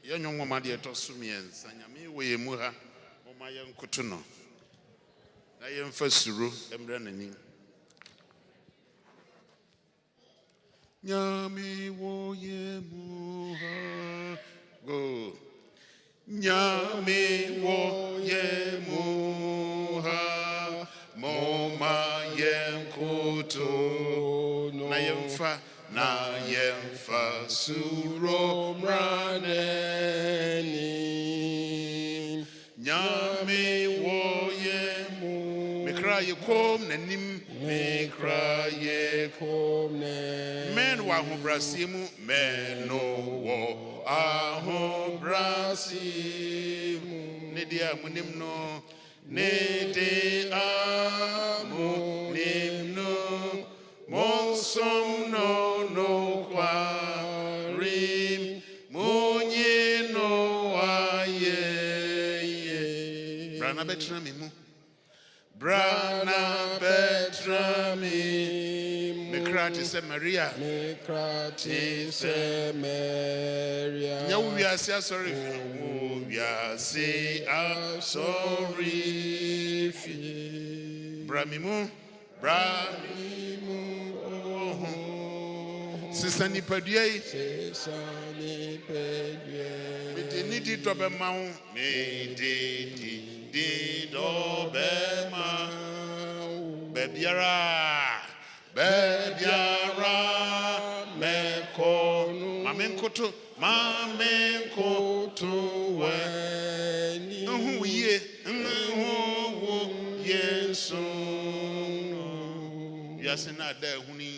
Yanyo ngoma de to sumiensa nyame we yemu ha moma yenkoto no na yemfa suru emre nani nyame wo yemu ha go nyame wo yemu ha so na yemfa suro mraneni nyame wo yemu me cry kom nanim me cry kom ne men wa ho brasimu men no wo aho brasimu ne dia munim no ne de amunim no Mosom no kwarim munye no aye Brana betrami mu Brana betrami Mekrati se Maria Nya wiase asori fi Brami mu Sister Nipadua yi. Me de ni di do be ma wo. Me de di do be ma. Bebiara me kono. Mamenkoto weni. Nhu ye. Nhu Yesu. Yasina da huni.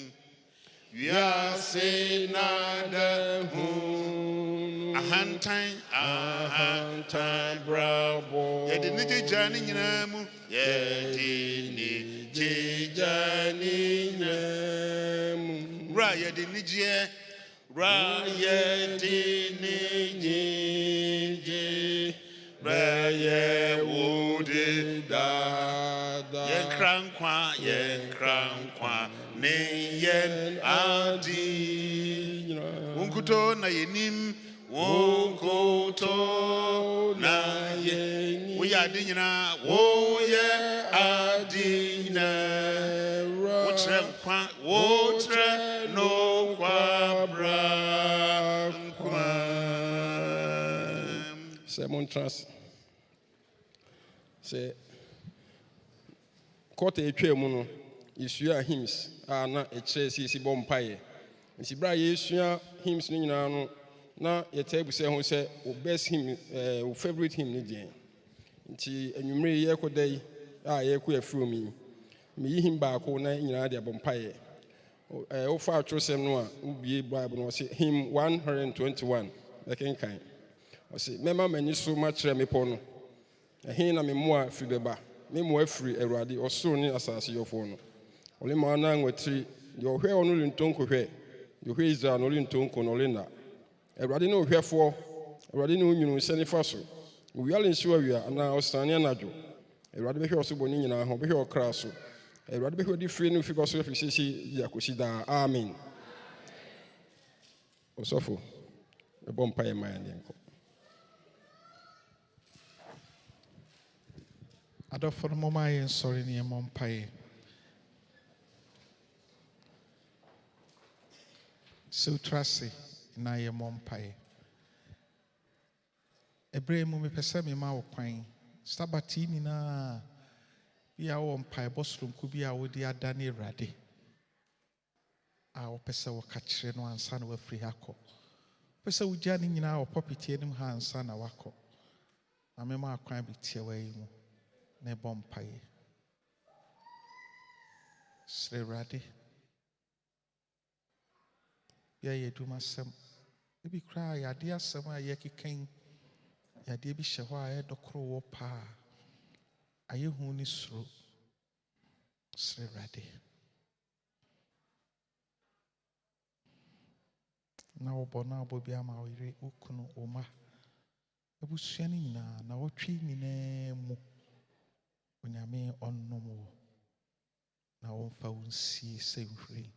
Yasinada hun ahantan bravo yedi ni jani nyinamu yedi ni jani nyinamu ra yedi ni je ra ye wudi da yenkrankwa Neyen adi Wunkuto na yenim Wunkuto na yenim Woye adina Woye adina Wotre no kwa bra nkwa Sermon trust Say Kote etwe mu no Yesua hymns na ekyerɛ sisi bɔ mpaeɛ nti bra yesua hymns no nyinaa no na yɛtɛ sɛ ho sɛ o best hymn o favorite hymn ne deɛ nti anwummere yɛkɔda yi a yɛkɔ afuro mi meyi hymn baako na nyinaa de abɔ mpaeɛ wofa atwerɛsɛm no a wobie bible no ɔse hymn 121 bɛkenkan ɔse mɛma m'ani so makyerɛ mepɔ no ɛhe na memmoa firi bɛba memmoa firi Awurade ɔsoro ne asase yɔfoɔ no Ole mana ngwetri yo hwe onu lintonko hwe yo hwe Israel no lintonko no lena Awurade ne ohwefo Awurade ne onyunu se ne faso owiale nso awia ana osane anadwo Awurade behwe oso boni nyina ho behwe okra so Awurade behwe di free no fiko so fisisi yakosi da amen Osofo e bom paye man yenko Adofo no mama yen sorry ne mom paye So trusty na ye mompae. Ebre mu me pese me ma wo kwan. Sabati ni na bia wo mpae bosrom ku bia wo di adane Awurade. A wo pese wo ka kire no ansa na wafiri hakọ. Pese wo gya ni nyina wo popiti enim ha ansa na wakọ. Na me ma kwan bi tie wa yi mu na bompae. Sre Awurade. Ya yeduma sem ebi kra ya de asem a yekikan ya de bi hye ho a ye dokoro wo pa aye hu ni suro sre Awurade na wo bona bo bia ma ire okunu oma ebusua ni nyina na wotwe nyina mu onyame onnomo na wo fa wonsie semhwiri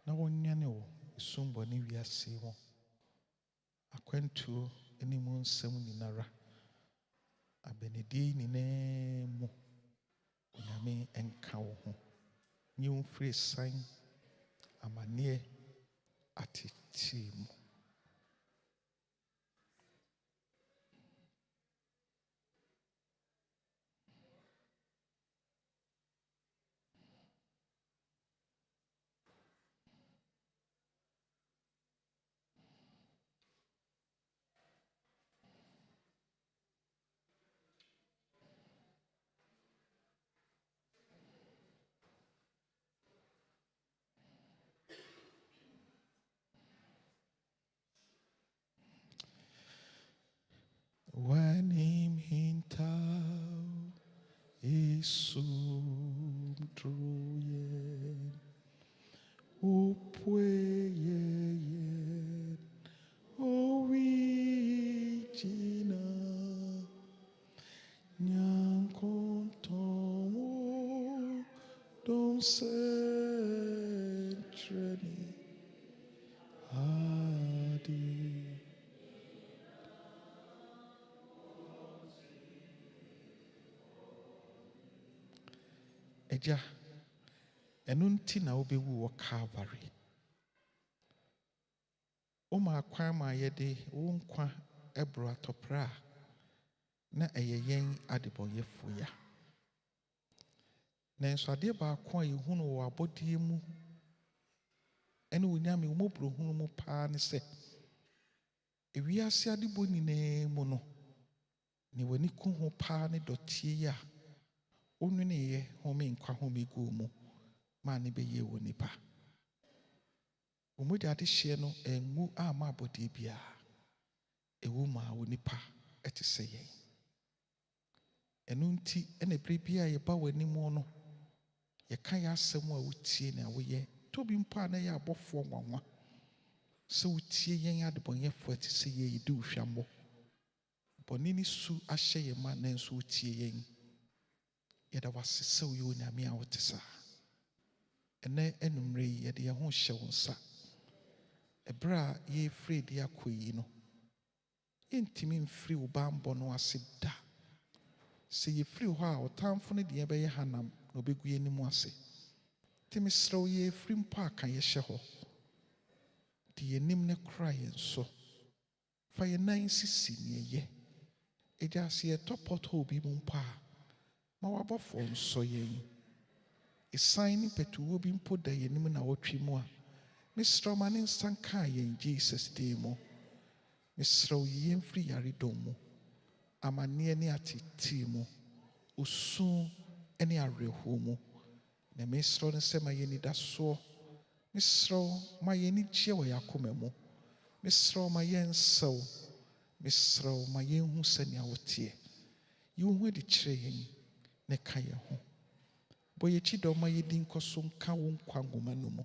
na wonyane wo Sumbo ni wiase wo akwantuo eni mu nsɛm ninara abenedi nyinaa mu onyame enka wo ho nyi wo free sign amane atete mu sumtruye upweye owijina nyankontomo don't centrally hadi. Eja, enunti na obewu wɔ Calvary. Oma akwan ma yɛde wo nkwa ɛboro atɔpra na ɛyɛ yɛn adebɔyɛfo ya. Nanso adeɛ baako a yɛhunu wɔ abɔdeɛ mu ɛne wo nyame wo mmɔborɔhunu mu paa ne sɛ ewiase adebɔ nyinaa mu no ne w'ani ku ho paa ne dɔteɛ yi a onwineyɛ home nkwa home gu mu ma ne bɛyɛ wɔ nipa. Omudi adehye no engu ama abɔdeɛ biara ewu ma wɔ nipa ɛte sɛ yɛn. Ɛno nti ɛna bere bia yɛba w'anim no yɛka yɛ asɛm a wotie na woyɛ tobi mpo a na yɛ abɔfoɔ nwanwa sɛ wotie yɛn adebɔnyɛfoɔ ɛte sɛ yɛ yɛdi wohwammɔ bɔne ne su ahyɛ yɛn ma nanso wotie yɛn. Yɛda wase sɛ woyɛ onyame a wote saa. Ɛnɛ enumere yi yɛde yɛn ho hyɛ wo nsa. Ɛberɛ a yɛfiri de akɔ yi no yɛntimi mfiri wo bammɔ no ase da. Sɛ yɛfiri hɔ a ɔtamfo no deɛ bɛyɛ hanam na ɔbɛgu yɛnim ase. Nti mesrɛ wo yɛfiri mpo aka yɛhyɛ hɔ de yɛnim ne kora yɛn so. Fa yɛn nan sisi ne yɛyɛ. Ɛgya sɛ yɛtɔ pɔtɔ bi mu mpo a ma wabɔfoɔ nsɔ yɛn. Ɛsan ne pɛtuwo bi mpo da yɛnim na wɔtwe mu a mesrɛ ma ne nsa nkaa yɛn Jesus din mu. Mesrɛ wo yɛn firi yaredɔm mu amanneɛ ne atete mu osu ne awerɛhoɔ mu. Na mesrɛ no sɛ ma yɛn nidasoɔ. Mesrɛ wo ma yɛn ani gye wɔ yɛn akoma mu. Mesrɛ wo ma yɛn nsɛw. Mesrɛ wo ma yɛn hu sɛnea woteɛ. Yi wo ho adi kyerɛ yɛn ne ka yɛn ho. Bɔ yɛkyi dɔ ma yɛdi nkɔ so nka wo nkwa nwoma no mu.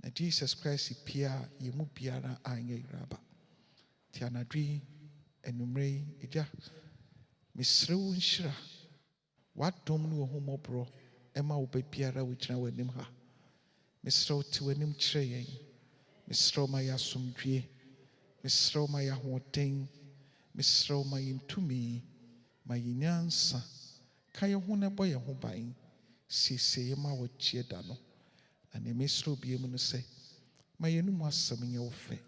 Na Jesus Christ pia a yɛn mu biara anyɛ yeraba. Ti anadwi enumere yi Agya mesrɛ wo nhyira w'adom ne wo ho mmɔborɔ ɛma wo ba biara wogyina w'anim ha. Mesrɛ wo te w'anim kyerɛ yɛn. Mesrɛ wo ma yɛ asomdwie. Mesrɛ wo ma yɛ ahoɔden. Mesrɛ wo ma yɛ ntumi. Ma yɛ nyansa. Ka yɛn ho na bɔ yɛn ho ban. Siesie yɛ ma wɔkyie da no. Na ne mesrɛ wo bie mu no sɛ ma yɛn mu asɛm nyɛ wo fɛ.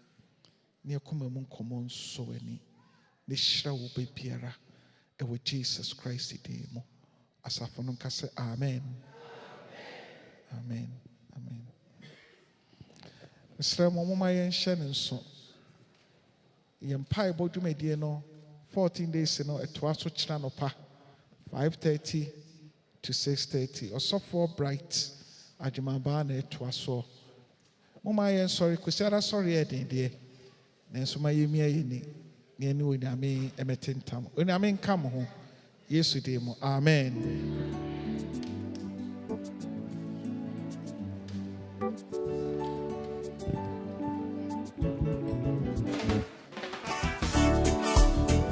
Ne yɛkoma mu nkɔmmɔ nsɔ w'ani. Ne hyira wo ba biara ɛwɔ Jesus Christ din mu. Asafo no nka sɛ amen. Amen. Amen. Mesrɛ mo moma yɛnhyɛ ne nso. Yɛn mpaebɔ dwumadie no 14 days no ɛtoa so kyerɛ anɔpa 5:30 to 6:30. Ɔsɔfoɔ bright adwumabaa na ɛtoa so. Moma yɛnsɔre kɔsi ara sɔre yɛ dendeɛ. Nanso ma yɛmia yɛni na yɛne onyame ɛmɛte ntam. Onyame nka mo ho. Yesu din mu. Amen.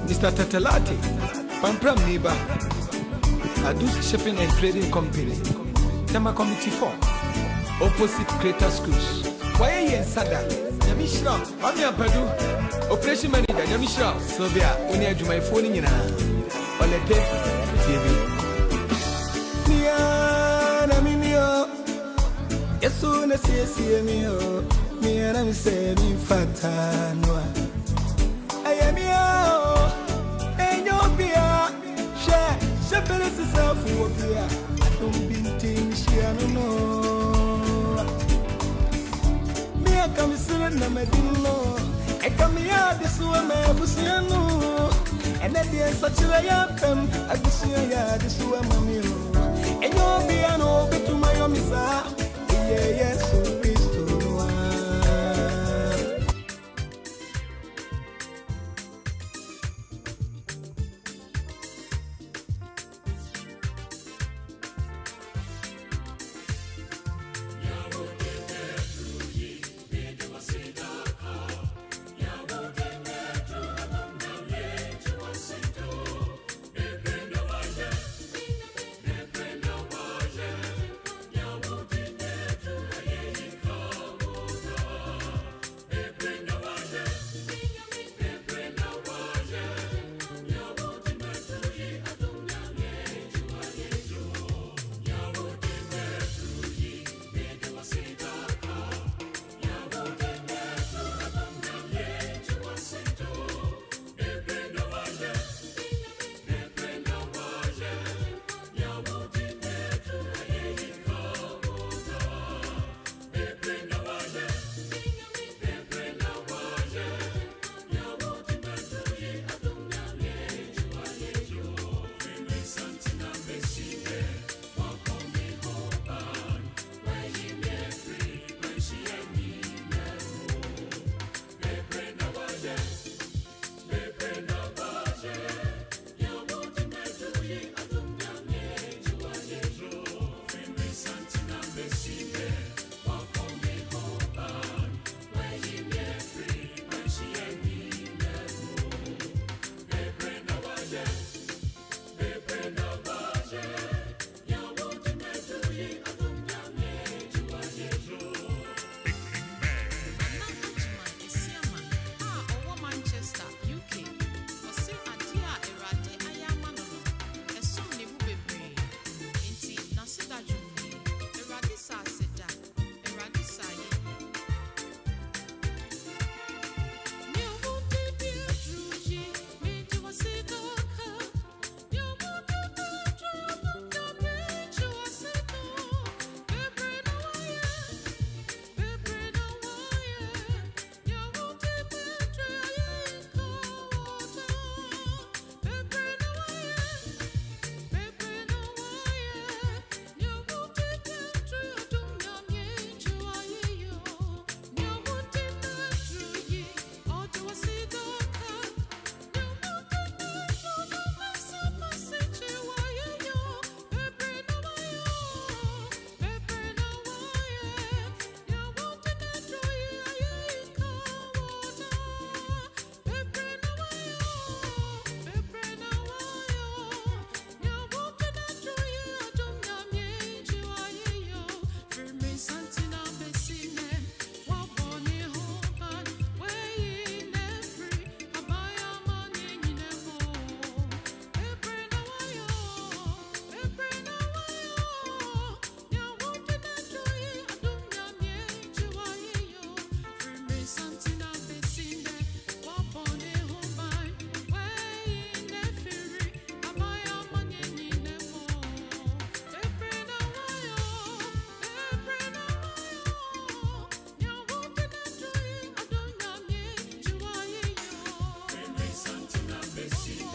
Mr. Tetelati, Pampram Neighbor, Adus Shipping and Trading Company, Tema Committee 4, opposite Crater Schools. Why are you in Sada? Yamishra, I'm your Padu, Operation Manager, Yamishra, Sylvia, when you do my phone in on the TV. Nia, Naminio, as soon as you see me, me and I'm saying, Fatanoa. I am here, and you'll be a share, shepherd is yourself, who be a don't be things, she don't know. Me, I come sitting on my dinner, I come here, this woman, I was here, no, and then there's such a yapping, I was here, this woman, and you'll be an open to my omisa, yes, so please. see.